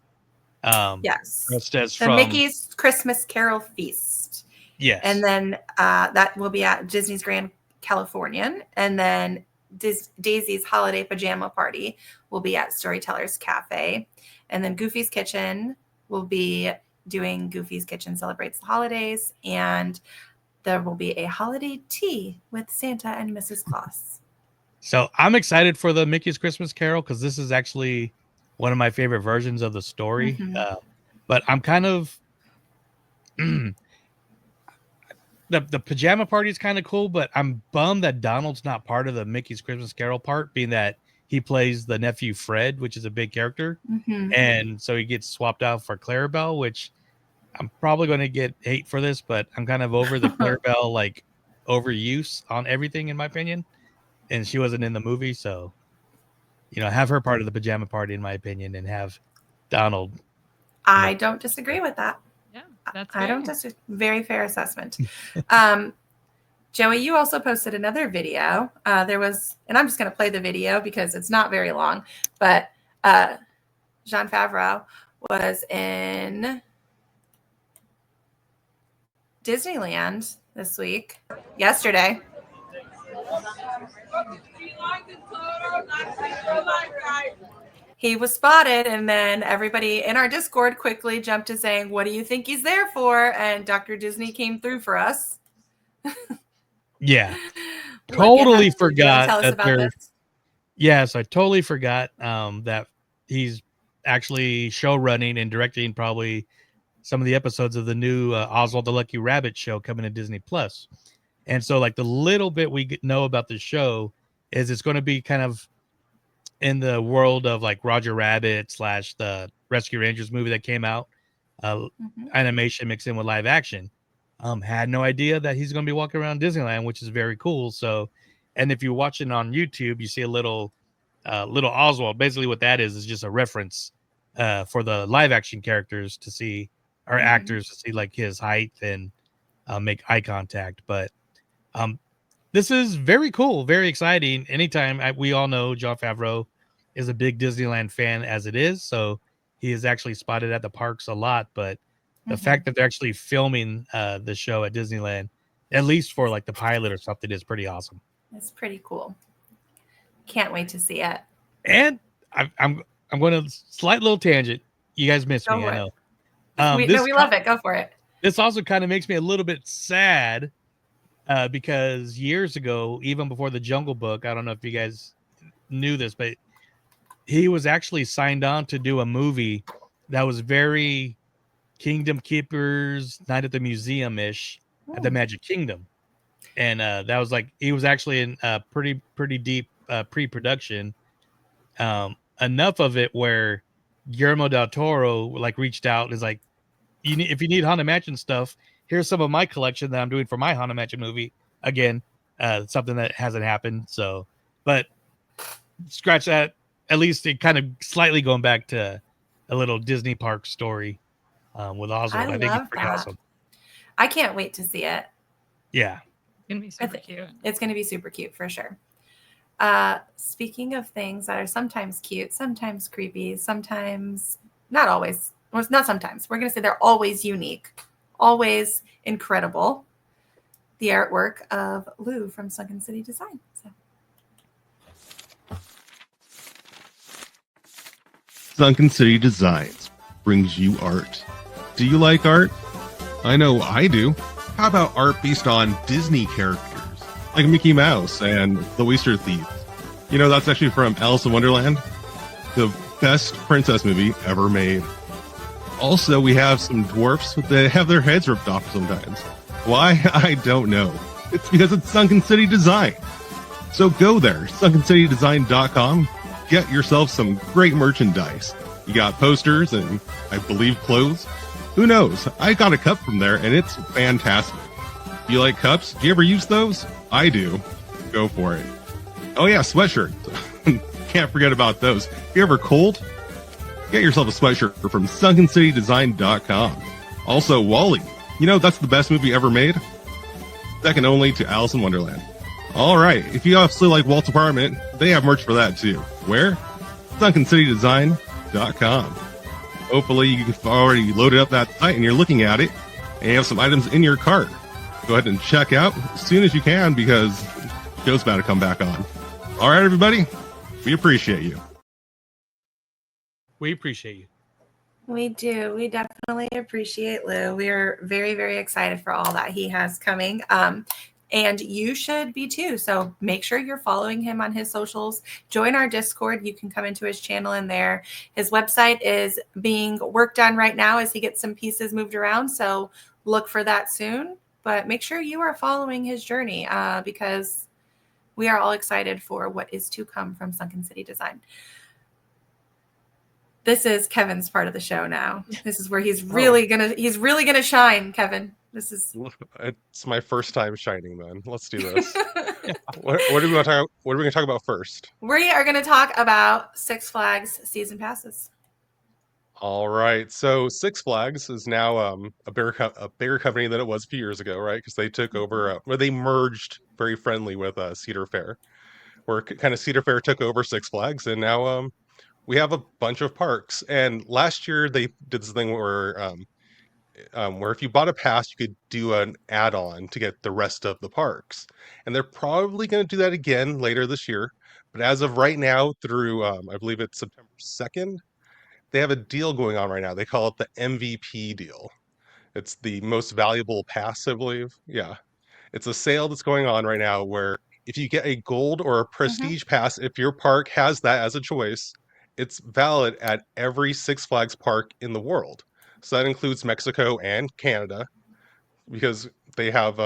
Yes, the Mickey's Christmas Carol Feast. Yes, and then that will be at Disney's Grand Californian, and then Daisy's Holiday Pajama Party will be at Storytellers Cafe, and then Goofy's Kitchen will be doing Goofy's Kitchen Celebrates the Holidays, and there will be a holiday tea with Santa and Mrs. Claus. So I'm excited for the Mickey's Christmas Carol because this is actually one of my favorite versions of the story. Mm-hmm. But I'm kind of the pajama party is kind of cool, but I'm bummed that Donald's not part of the Mickey's Christmas Carol part, being that he plays the nephew Fred, which is a big character. Mm-hmm. And so he gets swapped out for Clarabelle, which I'm probably going to get hate for this, but I'm kind of over the Clarabelle like overuse on everything, in my opinion. And she wasn't in the movie, so have her part of the pajama party, in my opinion, and have Donald. I don't disagree with that. Yeah, that's I don't disagree. Very fair assessment. Joey, you also posted another video. There was, and I'm just going to play the video because it's not very long, but Jon Favreau was in Disneyland this week, yesterday. He was spotted, and then everybody in our Discord quickly jumped to saying, "What do you think he's there for?" And Dr. Disney came through for us. Yeah, totally forgot tell us that about there. this? Yes, I totally forgot that he's actually show running and directing probably some of the episodes of the new Oswald the Lucky Rabbit show coming to Disney Plus. And so, like, the little bit we know about the show is it's going to be kind of in the world of like Roger Rabbit / the Rescue Rangers movie that came out, animation mixed in with live action. Had no idea that he's going to be walking around Disneyland, which is very cool. So, and if you're watching on YouTube, you see a little Oswald. Basically, what that is just a reference for the live action characters to see, or actors to see like his height and make eye contact. But this is very cool, very exciting. Anytime we all know Jon Favreau is a big Disneyland fan as it is, so he is actually spotted at the parks a lot. But the fact that they're actually filming the show at Disneyland, at least for like the pilot or something, is pretty awesome. It's pretty cool. Can't wait to see it. And I'm going to slight little tangent. You guys missed me, I know. We love it. Go for it. This also kind of makes me a little bit sad because years ago, even before the Jungle Book, I don't know if you guys knew this, but he was actually signed on to do a movie that was very Kingdom Keepers, Night at the Museum-ish at the Magic Kingdom. And that was like, he was actually in pretty deep pre-production. Enough of it where Guillermo del Toro like reached out and is like, if you need Haunted Mansion stuff, here's some of my collection that I'm doing for my Haunted Mansion movie. Again, something that hasn't happened. So, but scratch that. At least it kind of slightly going back to a little Disney park story with Oswald. I think it's pretty awesome. I can't wait to see it. Yeah. It's going to be super cute. It's going to be super cute for sure. Speaking of things that are sometimes cute, sometimes creepy, sometimes not always. Well, not sometimes. We're going to say they're always unique, always incredible. The artwork of Lou from Sunken City Designs. So. Sunken City Designs brings you art. Do you like art? I know I do. How about art based on Disney characters, like Mickey Mouse and the Oyster Thieves? You know, that's actually from Alice in Wonderland, the best princess movie ever made. Also, we have some dwarfs that have their heads ripped off sometimes. Why? I don't know. It's because it's Sunken City Design. So go there, sunkencitydesign.com. Get yourself some great merchandise. You got posters and, I believe, clothes. Who knows? I got a cup from there, and it's fantastic. You like cups? Do you ever use those? I do. Go for it. Oh, yeah, sweatshirts. Can't forget about those. You ever cold? Get yourself a sweatshirt from sunkencitydesign.com. Also, Wall-E. You know, that's the best movie ever made. Second only to Alice in Wonderland. All right, if you also like Walt's apartment, they have merch for that too. Where? sunkencitydesign.com. Hopefully you've already loaded up that site and you're looking at it and you have some items in your cart. Go ahead and check out as soon as you can because the show's about to come back on. All right, everybody, we appreciate you. We appreciate you. We do. We definitely appreciate Lou. We are very, very excited for all that he has coming. And you should be too. So make sure you're following him on his socials. Join our Discord. You can come into his channel in there. His website is being worked on right now as he gets some pieces moved around. So look for that soon. But make sure you are following his journey because we are all excited for what is to come from Sunken City Design. This is Kevin's part of the show now. This is where he's really gonna shine, Kevin. It's my first time shining, man. Let's do this. What are we going to talk about first? We are going to talk about Six Flags season passes. All right. So Six Flags is now a bigger company than it was a few years ago, right? Because they took over, they merged very friendly with Cedar Fair, where kind of Cedar Fair took over Six Flags, and now we have a bunch of parks. And last year they did this thing where if you bought a pass, you could do an add-on to get the rest of the parks. And they're probably going to do that again later this year. But as of right now, through I believe it's September 2nd, they have a deal going on right now. They call it the MVP deal. It's the most valuable pass, I believe. Yeah. It's a sale that's going on right now where if you get a gold or a prestige pass, if your park has that as a choice, it's valid at every Six Flags park in the world. So that includes Mexico and Canada because they have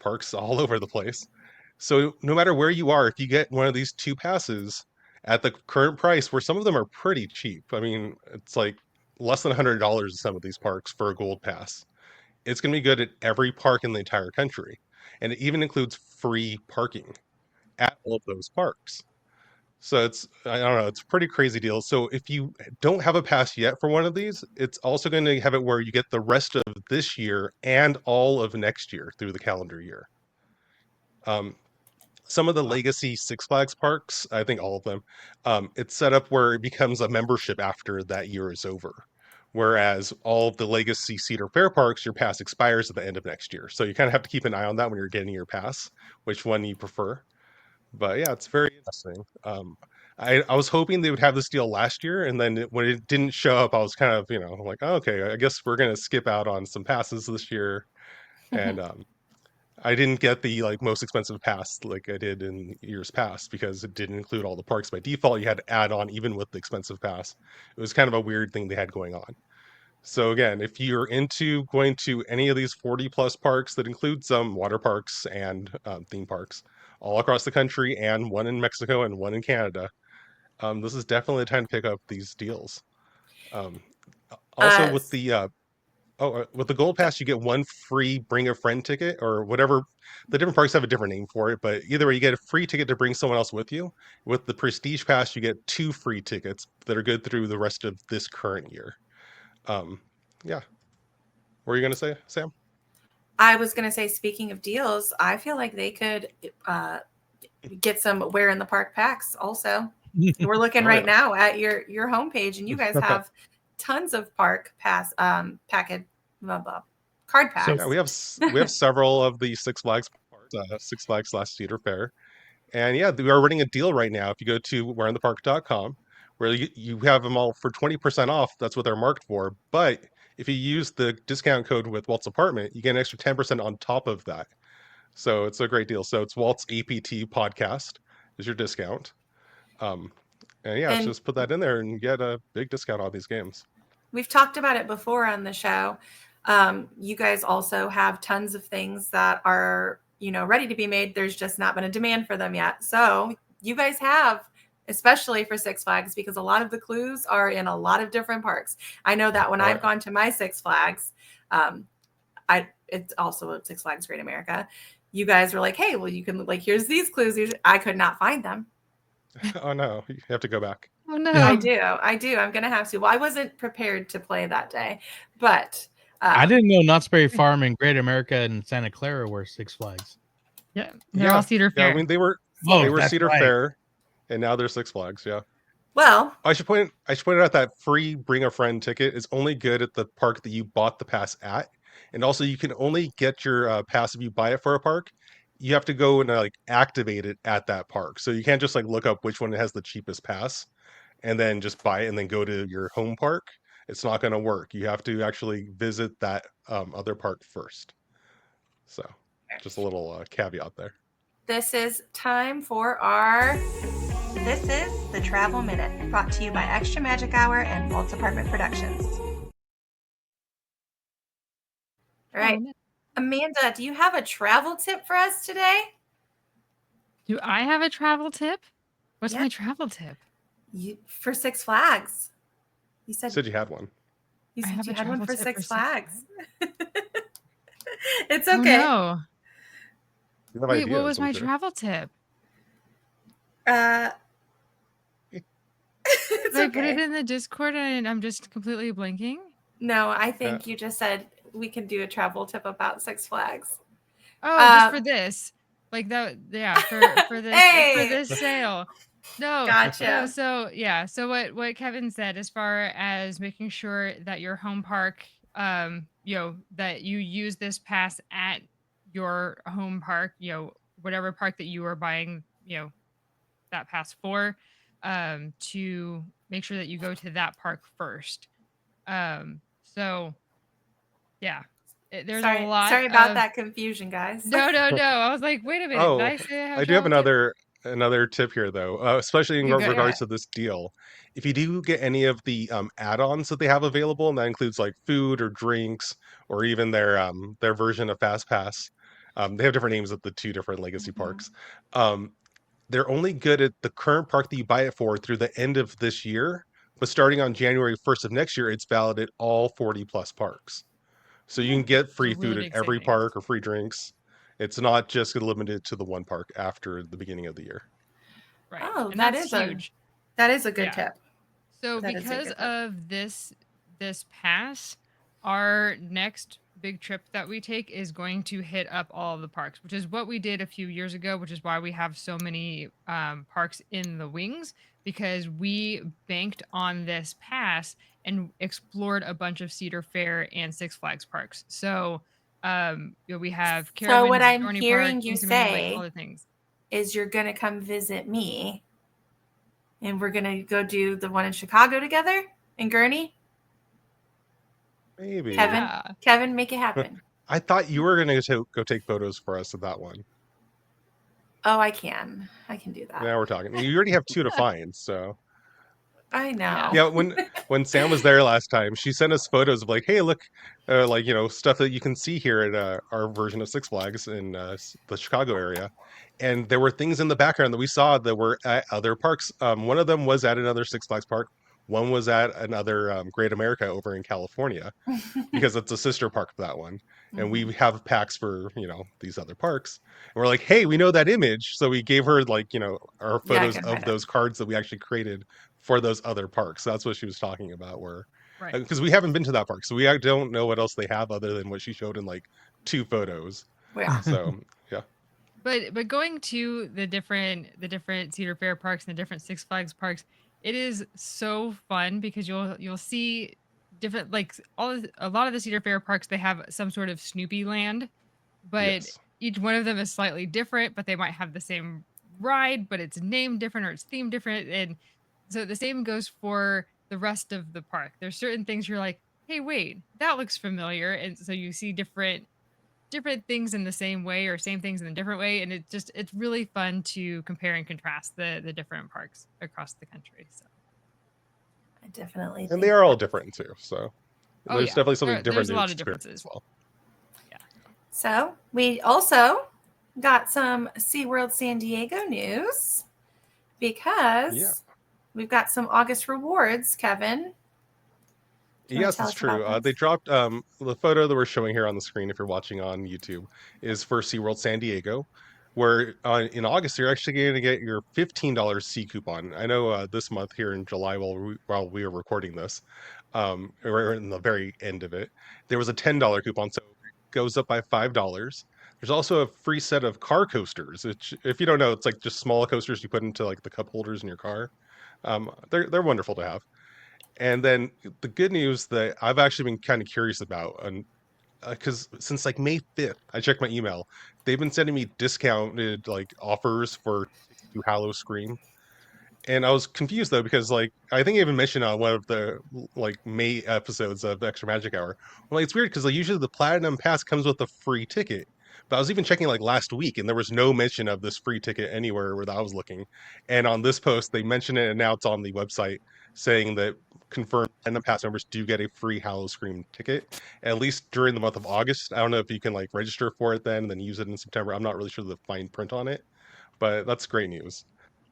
parks all over the place. So no matter where you are, if you get one of these two passes at the current price, where some of them are pretty cheap. I mean, it's like less than $100 in some of these parks for a gold pass. It's going to be good at every park in the entire country. And it even includes free parking at all of those parks. So it's a pretty crazy deal. So if you don't have a pass yet for one of these, it's also going to have it where you get the rest of this year and all of next year through the calendar year. Some of the legacy Six Flags parks, I think all of them, it's set up where it becomes a membership after that year is over. Whereas all of the legacy Cedar Fair parks, your pass expires at the end of next year. So you kind of have to keep an eye on that when you're getting your pass, which one you prefer. But yeah, it's very interesting. I was hoping they would have this deal last year, and then when it didn't show up, I was kind of, like, oh, okay, I guess we're gonna skip out on some passes this year. And I didn't get the most expensive pass like I did in years past because it didn't include all the parks by default. You had to add on even with the expensive pass. It was kind of a weird thing they had going on. So again, if you're into going to any of these 40 plus parks that include some water parks and theme parks all across the country and one in Mexico and one in Canada, this is definitely the time to pick up these deals. Also with the gold pass, you get one free bring a friend ticket or whatever. The different parks have a different name for it, but either way, you get a free ticket to bring someone else with you. With the prestige pass, you get 2 free tickets that are good through the rest of this current year. Yeah. What were you going to say, Sam? I was going to say, speaking of deals, I feel like they could get some where in the park packs also. We're looking right now at your homepage, and you guys have tons of park pass card packs. So, yeah, we have several of the Six Flags parks, Six Flags / Cedar Fair. And yeah, we are running a deal right now. If you go to whereinthepark.com, where you have them all for 20% off. That's what they're marked for. But if you use the discount code with Walt's Apartment, you get an extra 10% on top of that. So it's a great deal. So it's Walt's APT podcast is your discount. And just put that in there and get a big discount on these games. We've talked about it before on the show. You guys also have tons of things that are, ready to be made. There's just not been a demand for them yet. So you guys have, especially for Six Flags, because a lot of the clues are in a lot of different parks. I know that when I've gone to my Six Flags, it's also a Six Flags Great America. You guys were like, hey, well, you can here's these clues. I could not find them. Oh no, you have to go back. Oh no. I do. I'm gonna have to. Well, I wasn't prepared to play that day, but I didn't know Knott's Berry Farm in Great America and Santa Clara were Six Flags. Yeah, they're all Cedar Fair. Yeah, I mean they were that's Cedar right. Fair, and now they're Six Flags. Yeah. Well, I should point out that free bring a friend ticket is only good at the park that you bought the pass at, and also you can only get your pass if you buy it for a park. You have to go and like activate it at that park, so you can't just like look up which one has the cheapest pass, and then just buy it and then go to your home park. It's not going to work. You have to actually visit that other park first. So, just a little caveat there. this is time for our. This is the Travel Minute, brought to you by Extra Magic Hour and Walt's Apartment Productions. All right, Amanda, do you have a travel tip for us today? Do I have a travel tip? What's my travel tip? For Six Flags. You said you had one. You I said have you a had one travel for tip Six for Six Flags. It's Oh, okay. no. You have Wait, ideas, what was I'm my sure. travel tip? It's Did I put it okay. in the Discord and I'm just completely blanking? No, I think you just said we can do a travel tip about Six Flags. Oh, just for this. Like that, yeah, for this Hey! for this sale. No, Gotcha. no, so yeah, so what Kevin said as far as making sure that your home park, that you use this pass at your home park, whatever park that you are buying, that pass for, to make sure that you go to that park first. So yeah, there's a lot Sorry about of that confusion, guys. no. I was like, wait a minute, did Oh, I say I have I a do have travel tip? another tip here though, especially in You go. regards to this deal. If you do get any of the add-ons that they have available, and that includes like food or drinks or even their version of Fast Pass, they have different names at the two different legacy parks. They're only good at the current park that you buy it for through the end of this year, but starting on January 1st of next year, it's valid at all 40 plus parks. So you can get free really food at big every savings. park or free drinks. It's not just limited to the one park after the beginning of the year. Right. Oh, And that that's is huge. That is a good Yeah. tip. So That is a because good tip. of this pass, our next big trip that we take is going to hit up all of the parks, which is what we did a few years ago, which is why we have so many parks in the wings, because we banked on this pass and explored a bunch of Cedar Fair and Six Flags parks. So we have So what Carowinds, I'm Dorney hearing Park, you Intamin, like all say the things. is you're gonna come visit me, and we're gonna go do the one in Chicago together in Gurney. Maybe. Kevin, make it happen. I thought you were going to go take photos for us of that one. Oh, I can do that. Now we're talking. You already have two to find, so. I know. Yeah, when Sam was there last time, she sent us photos of like, hey, look, stuff that you can see here at our version of Six Flags in the Chicago area, and there were things in the background that we saw that were at other parks. One of them was at another Six Flags park. One was at another Great America over in California, because it's a sister park of that one. And we have packs for these other parks. And we're like, hey, we know that image, so we gave her our photos of those cards that we actually created for those other parks. So that's what she was talking about, where because we haven't been to that park, so we don't know what else they have other than what she showed in like 2 photos. Yeah. So yeah. But going to the different Cedar Fair parks and the different Six Flags parks, it is so fun because you'll see different, like a lot of the Cedar Fair parks, they have some sort of Snoopy land, but each one of them is slightly different, but they might have the same ride, but it's named different or it's themed different. And so the same goes for the rest of the park. There's certain things you're like, hey, wait, that looks familiar. And so you see different things in the same way or same things in a different way. And it's really fun to compare and contrast the different parks across the country. So I definitely And they are all different too. So there's yeah. definitely something different. There's a to lot of experience differences. as well. Yeah. So we also got some SeaWorld San Diego news because we've got some August rewards, Kevin. Yes, it's true. They dropped the photo that we're showing here on the screen, if you're watching on YouTube, is for SeaWorld San Diego. where in August you're actually going to get your $15 C coupon. I know this month here in July, while we are recording this, or in the very end of it, there was a $10 coupon, so it goes up by $5. There's also a free set of car coasters, which, if you don't know, it's like just small coasters you put into like the cup holders in your car. They're wonderful to have. And then the good news that I've actually been kind of curious about, and because since like May 5th, I checked my email. They've been sending me discounted like offers for Hallow Scream. And I was confused though, because like I think I even mentioned on one of the like May episodes of Extra Magic Hour. Well, like, it's weird because like usually the Platinum Pass comes with a free ticket. But I was even checking like last week and there was no mention of this free ticket anywhere where I was looking. And on this post, they mentioned it and now it's on the website saying that confirmed Platinum Pass members do get a free Hallow Scream ticket, at least during the month of August. I don't know if you can like register for it then and then use it in September. I'm not really sure the fine print on it, but that's great news.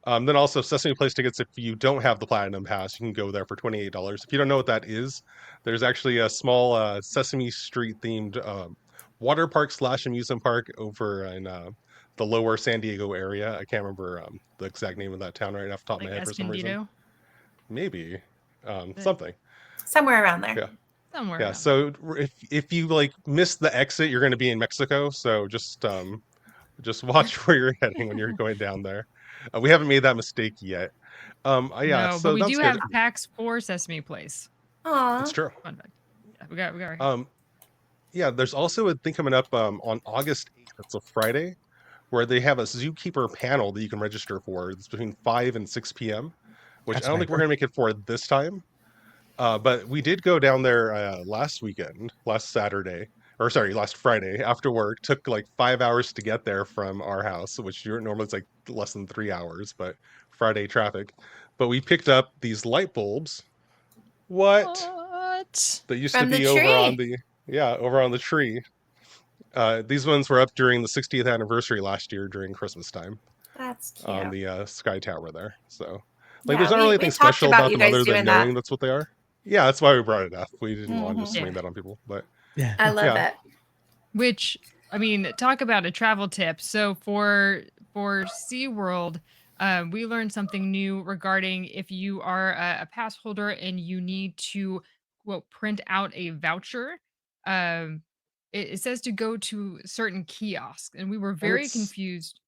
Then also Sesame Place tickets, if you don't have the Platinum Pass, you can go there for $28. If you don't know what that is, there's actually a small Sesame Street themed water park / amusement park over in the lower San Diego area. I can't remember the exact name of that town right off the top of my head for some reason. Maybe something. Somewhere around there. Yeah. Somewhere. Yeah. So if you like miss the exit, you're going to be in Mexico. So just watch where you're heading when you're going down there. We haven't made that mistake yet. Yeah, no, so but we do good. have packs for Sesame Place. Aww. It's true. Fun fact. Yeah, we got right. Yeah, there's also a thing coming up on August 8th. It's a Friday, where they have a Zookeeper panel that you can register for. It's between 5 and 6 p.m., which I don't think we're going to make it for this time. But we did go down there last Friday after work. Took like 5 hours to get there from our house, which normally it's like less than 3 hours, but Friday traffic. But we picked up these light bulbs. What? That used From to be the over tree. over on the tree. These ones were up during the 60th anniversary last year during Christmas time. That's cute. On the Sky Tower there. So like Yeah, there's not really anything special about you them guys other than doing that. knowing that's what they are. Yeah, that's why we brought it up. We didn't want to just swing Yeah. that on people, but Yeah. I love it. Which, I mean, talk about a travel tip. So for SeaWorld, we learned something new regarding if you are a pass holder and you need to print out a voucher. It says to go to certain kiosks, and we were very confused.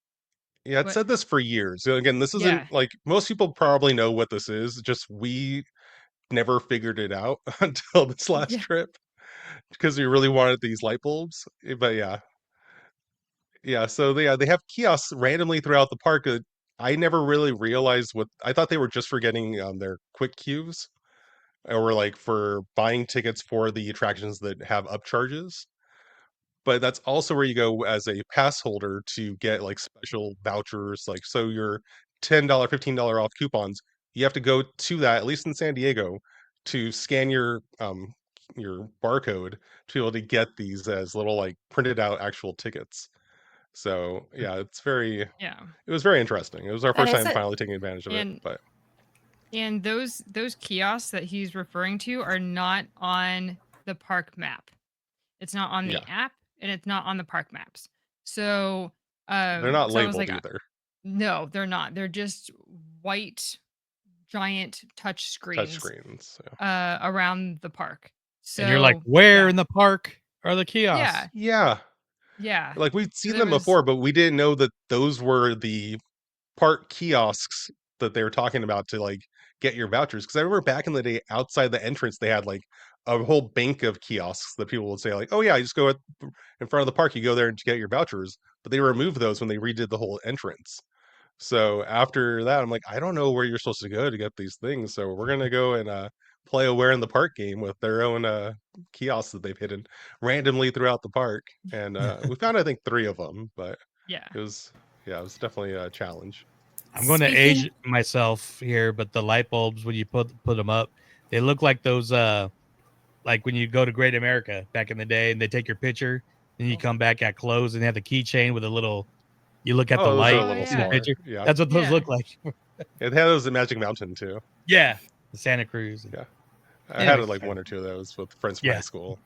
Yeah, it said this for years. So again, this isn't like most people probably know what this is. Just we never figured it out until this last trip because we really wanted these light bulbs. But yeah. So they have kiosks randomly throughout the park. I never really realized what I thought they were just for getting their quick queues, or like for buying tickets for the attractions that have upcharges. But that's also where you go as a pass holder to get like special vouchers. Like, so your $10, $15 off coupons, you have to go to that, at least in San Diego, to scan your barcode to be able to get these as little like printed out actual tickets. So yeah, it was very interesting. It was our first time finally taking advantage of it. And those kiosks that he's referring to are not on the park map. It's not on the app, and it's not on the park maps. So they're not labeled either. No, they're not. They're just white, giant touch screens around the park. So, and you're like, where in the park are the kiosks? Yeah. Like we'd seen them before, but we didn't know that those were the park kiosks that they were talking about to like get your vouchers. Because I remember back in the day, outside the entrance, they had like a whole bank of kiosks that people would say like, oh yeah, you just go in front of the park, you go there and get your vouchers. But they removed those when they redid the whole entrance. So after that, I'm like, I don't know where you're supposed to go to get these things. So we're gonna go and play a Where in the Park game with their own kiosks that they've hidden randomly throughout the park. And we found I think 3 of them, but it was definitely a challenge. I'm going to age myself here, but the light bulbs, when you put them up, they look like those like when you go to Great America back in the day and they take your picture, then you come back at close and they have the keychain with a little, you look at the light, see the picture. Yeah. That's what those look like. They had those at Magic Mountain too. Yeah, the Santa Cruz. Yeah, I had like 1 or 2 of those with friends from high school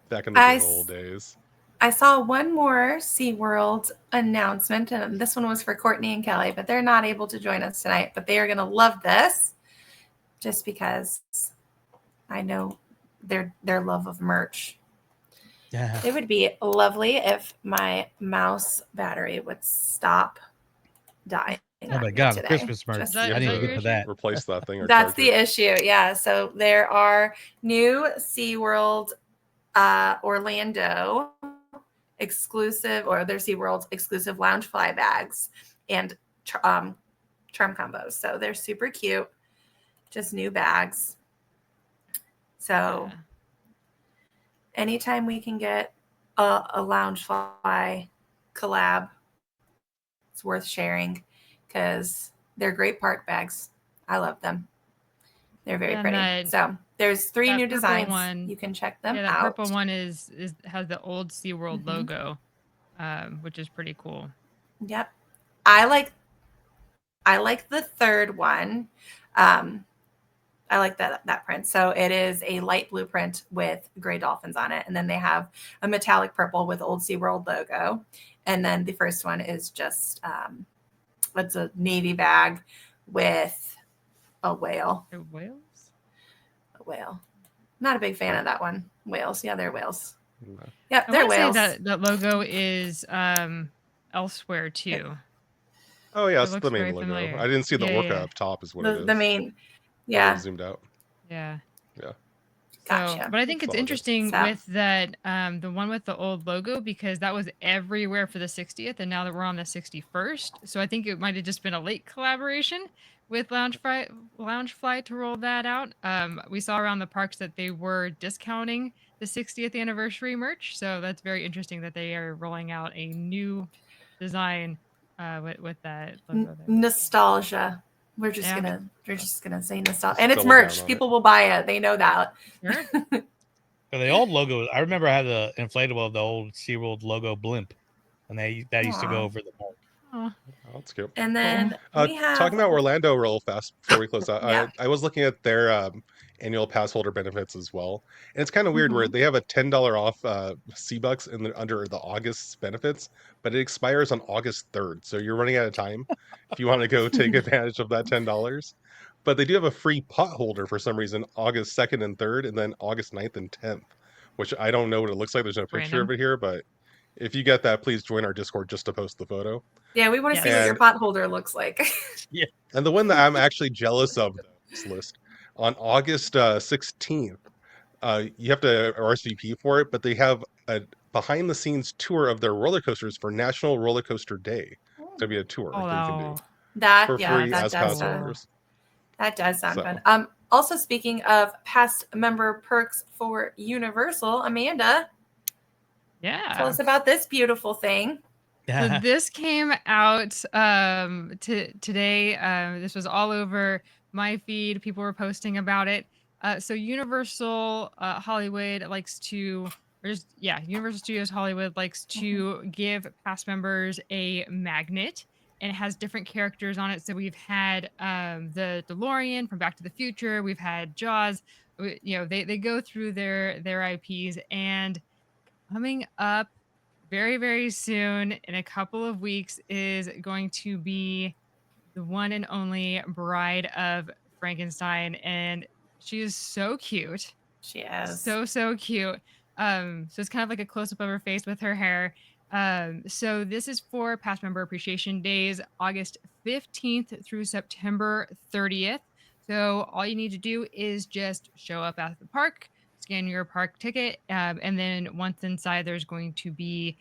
back in the good old days. I saw one more SeaWorld announcement, and this one was for Courtney and Kelly, but they're not able to join us tonight. But they are going to love this, just because I know their love of merch. Yeah. It would be lovely if my mouse battery would stop dying. Oh my God, Christmas merch. I need to get to that. Replace that thing. Or That's charge the issue. Yeah. So there are new SeaWorld Orlando exclusive, or their SeaWorld exclusive lounge fly bags and charm combos. So they're super cute. Just new bags. So anytime we can get a lounge fly collab, it's worth sharing because they're great park bags. I love them. They're very pretty. So there's 3 new designs. You can check them that out. purple one has the old SeaWorld logo, which is pretty cool. Yep. I like the third one. I like that print. So it is a light blue print with gray dolphins on it. And then they have a metallic purple with old SeaWorld logo. And then the first one is just, it's a navy bag with a whale. Whales? A whale. Not a big fan of that one. Whales. Yeah, they're whales. No. Yep, I they're wanna whales. say that logo is elsewhere too. Oh yeah, It it's the looks main very logo. familiar. I didn't see the Yeah, orca yeah. up top. Is what it is. The main. Yeah. Zoomed out. Yeah. Yeah. Gotcha. So, but I think it's all good. interesting So- with that the one with the old logo, because that was everywhere for the 60th, and now that we're on the 61st, so I think it might have just been a late collaboration with Loungefly to roll that out. We saw around the parks that they were discounting the 60th anniversary merch, so that's very interesting that they are rolling out a new design with that logo there. Nostalgia. We're just Yeah. gonna say nostalgia, and it's Double down merch. on People will buy it. They know that. Sure. So the old logo, I remember I had the inflatable of the old SeaWorld logo blimp, and that used to go Aw. over the park. Oh, Oh, that's cute. And then we have Talking about Orlando real fast before we close out. Yeah. I was looking at their annual pass holder benefits as well, and it's kind of weird where Mhm. they have a $10 off C-Bucks under the August benefits, but it expires on August 3rd, so you're running out of time if you want to go take advantage of that $10. But they do have a free pot holder for some reason, August 2nd and 3rd, and then August 9th and 10th, which I don't know what it looks like. There's no picture of Random. it here, but if you get that, please join our Discord just to post the photo. Yeah, we want to see what Yes. your pot holder looks like. And the one that I'm actually jealous of, though, this list, on August 16th, you have to RSVP for it, but they have a behind-the-scenes tour of their roller coasters for National Roller Coaster Day. It's going to be a tour Oh, that you can do That for yeah, free that as does pass sound holders. that does sound So. fun. Also speaking of past member perks for Universal, Amanda, yeah. tell us about this beautiful thing. So this came out today. This was all over my feed. People were posting about it. So Universal Hollywood likes to, Universal Studios Hollywood likes to give past members a magnet, and it has different characters on it. So we've had the DeLorean from Back to the Future. We've had Jaws. They go through their IPs, and coming up very, very soon, in a couple of weeks, is going to be the one and only Bride of Frankenstein, and she is so cute. She is. So cute. So it's kind of like a close-up of her face with her hair. So this is for past member appreciation days, August 15th through September 30th. So all you need to do is just show up at the park, scan your park ticket, and then once inside, there's going to be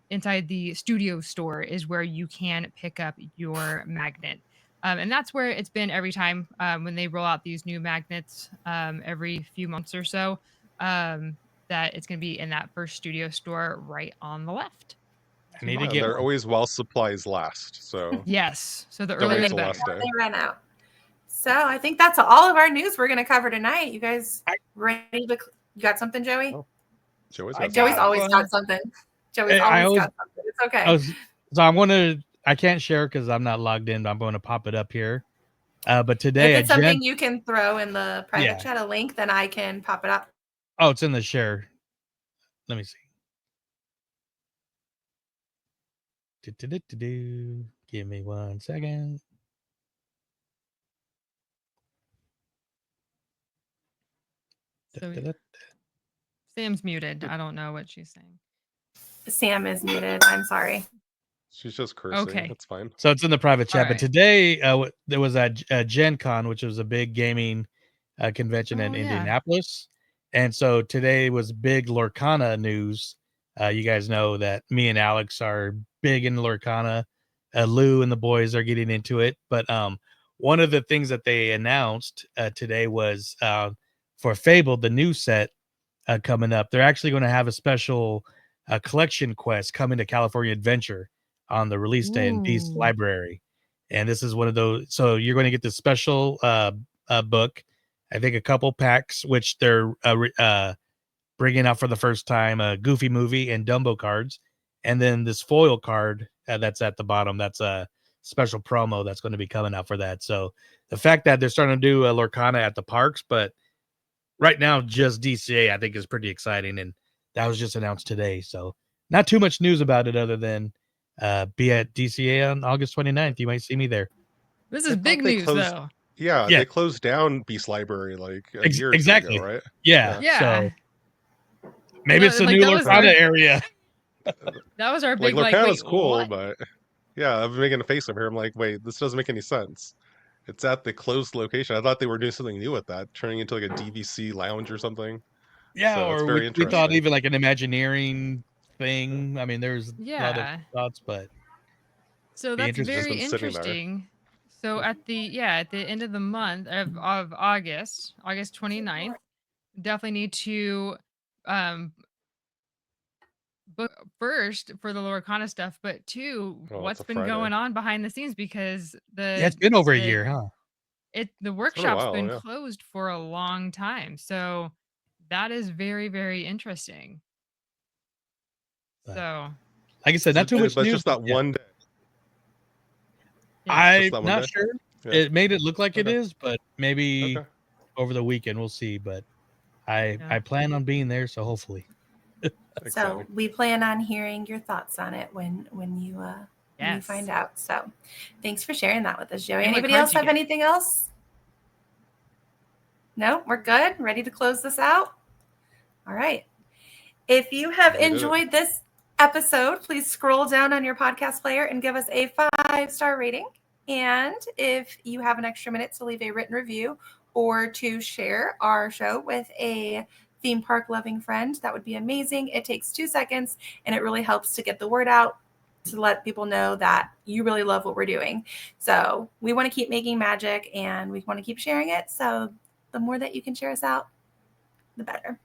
inside the studio store is where you can pick up your magnet. And that's where it's been every time when they roll out these new magnets every few months or so, that it's going to be in that first studio store right on the left. I need to And get they're one. always while supplies last. So Yes. So the don't earlier wait the till better. last day. They ran out. So I think that's all of our news we're going to cover tonight. You guys ready to? You got something, Joey? Oh, Joey's Joey's always got something. Joey's always got something. It's okay. I can't share because I'm not logged in, but I'm going to pop it up here. But today, If it's something you can throw in the private chat, a link, then I can pop it up. Oh, it's in the share. Let me see. Give me 1 second. So Sam's muted. I don't know what she's saying. Sam is muted. I'm sorry. She's just cursing. Okay. That's fine. So it's in the private chat. All But right. today there was a Gen Con, which was a big gaming convention in Oh, yeah. Indianapolis. And so today was big Lorcana news. You guys know that me and Alex are big into Lorcana. Lou and the boys are getting into it. But one of the things that they announced today was for Fable, the new set coming up, they're actually going to have a special collection quest coming to California Adventure on the release day in Peace Library. And this is one of those. So you're going to get this special book. I think a couple packs, which they're bringing out for the first time, a Goofy movie and Dumbo cards. And then this foil card that's at the bottom. That's a special promo that's going to be coming out for that. So the fact that they're starting to do a Lorcana at the parks, but right now just DCA, I think is pretty exciting. And that was just announced today. So not too much news about it other than be at DCA on August 29th. You might see me there. This is big news, though. Yeah, they closed down Beast Library like a year exactly. ago, right? Yeah. Yeah. So maybe it's a new Lorcana area. That was our big Lorcana's wait, cool, what? but yeah, I've been making a face over here. I'm like, wait, this doesn't make any sense. It's at the closed location. I thought they were doing something new with that, turning into like a DVC lounge or something. Yeah, so it's or very we interesting. thought even like an Imagineering thing. I mean, there's a lot of thoughts, but So that's very interesting. So at the end of the month of August 29th, definitely need to book first for the Lorcana stuff, but two, what's been going on behind the scenes, because it's been over a year, huh? The workshop's been closed for a long time. So that is very, very interesting. So like I said, not too much but news. Just that one day. I'm not sure. Yeah. It made it look like it is, but maybe over the weekend we'll see. But I plan on being there, so hopefully. So we plan on hearing your thoughts on it when you find out. So thanks for sharing that with us, Joey. Anybody else have anything else? No, we're good. Ready to close this out? All right. If you have enjoyed this episode, please scroll down on your podcast player and give us a 5-star rating. And if you have an extra minute to leave a written review or to share our show with a theme park loving friend, that would be amazing. It takes 2 seconds and it really helps to get the word out, to let people know that you really love what we're doing. So we want to keep making magic and we want to keep sharing it. So the more that you can share us out, the better.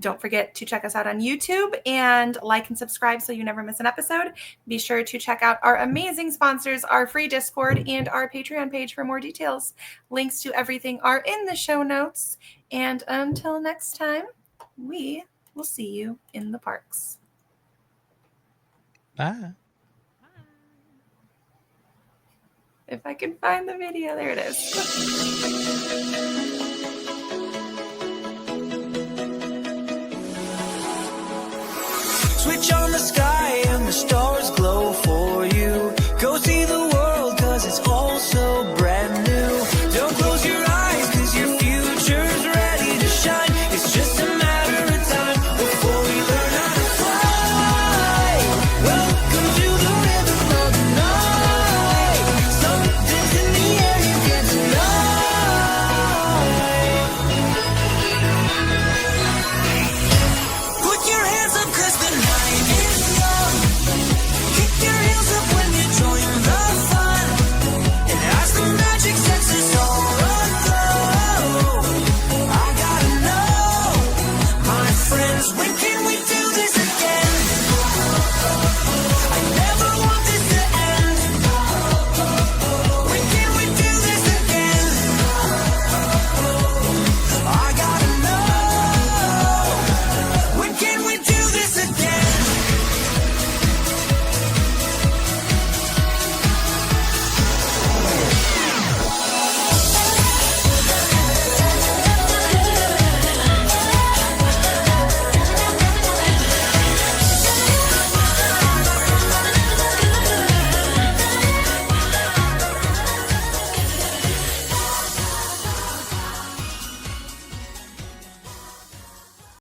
Don't forget to check us out on YouTube and like and subscribe so you never miss an episode. Be sure to check out our amazing sponsors, our free Discord, and our Patreon page for more details. Links to everything are in the show notes. And until next time, we will see you in the parks. Bye. If I can find the video, there it is. Switch on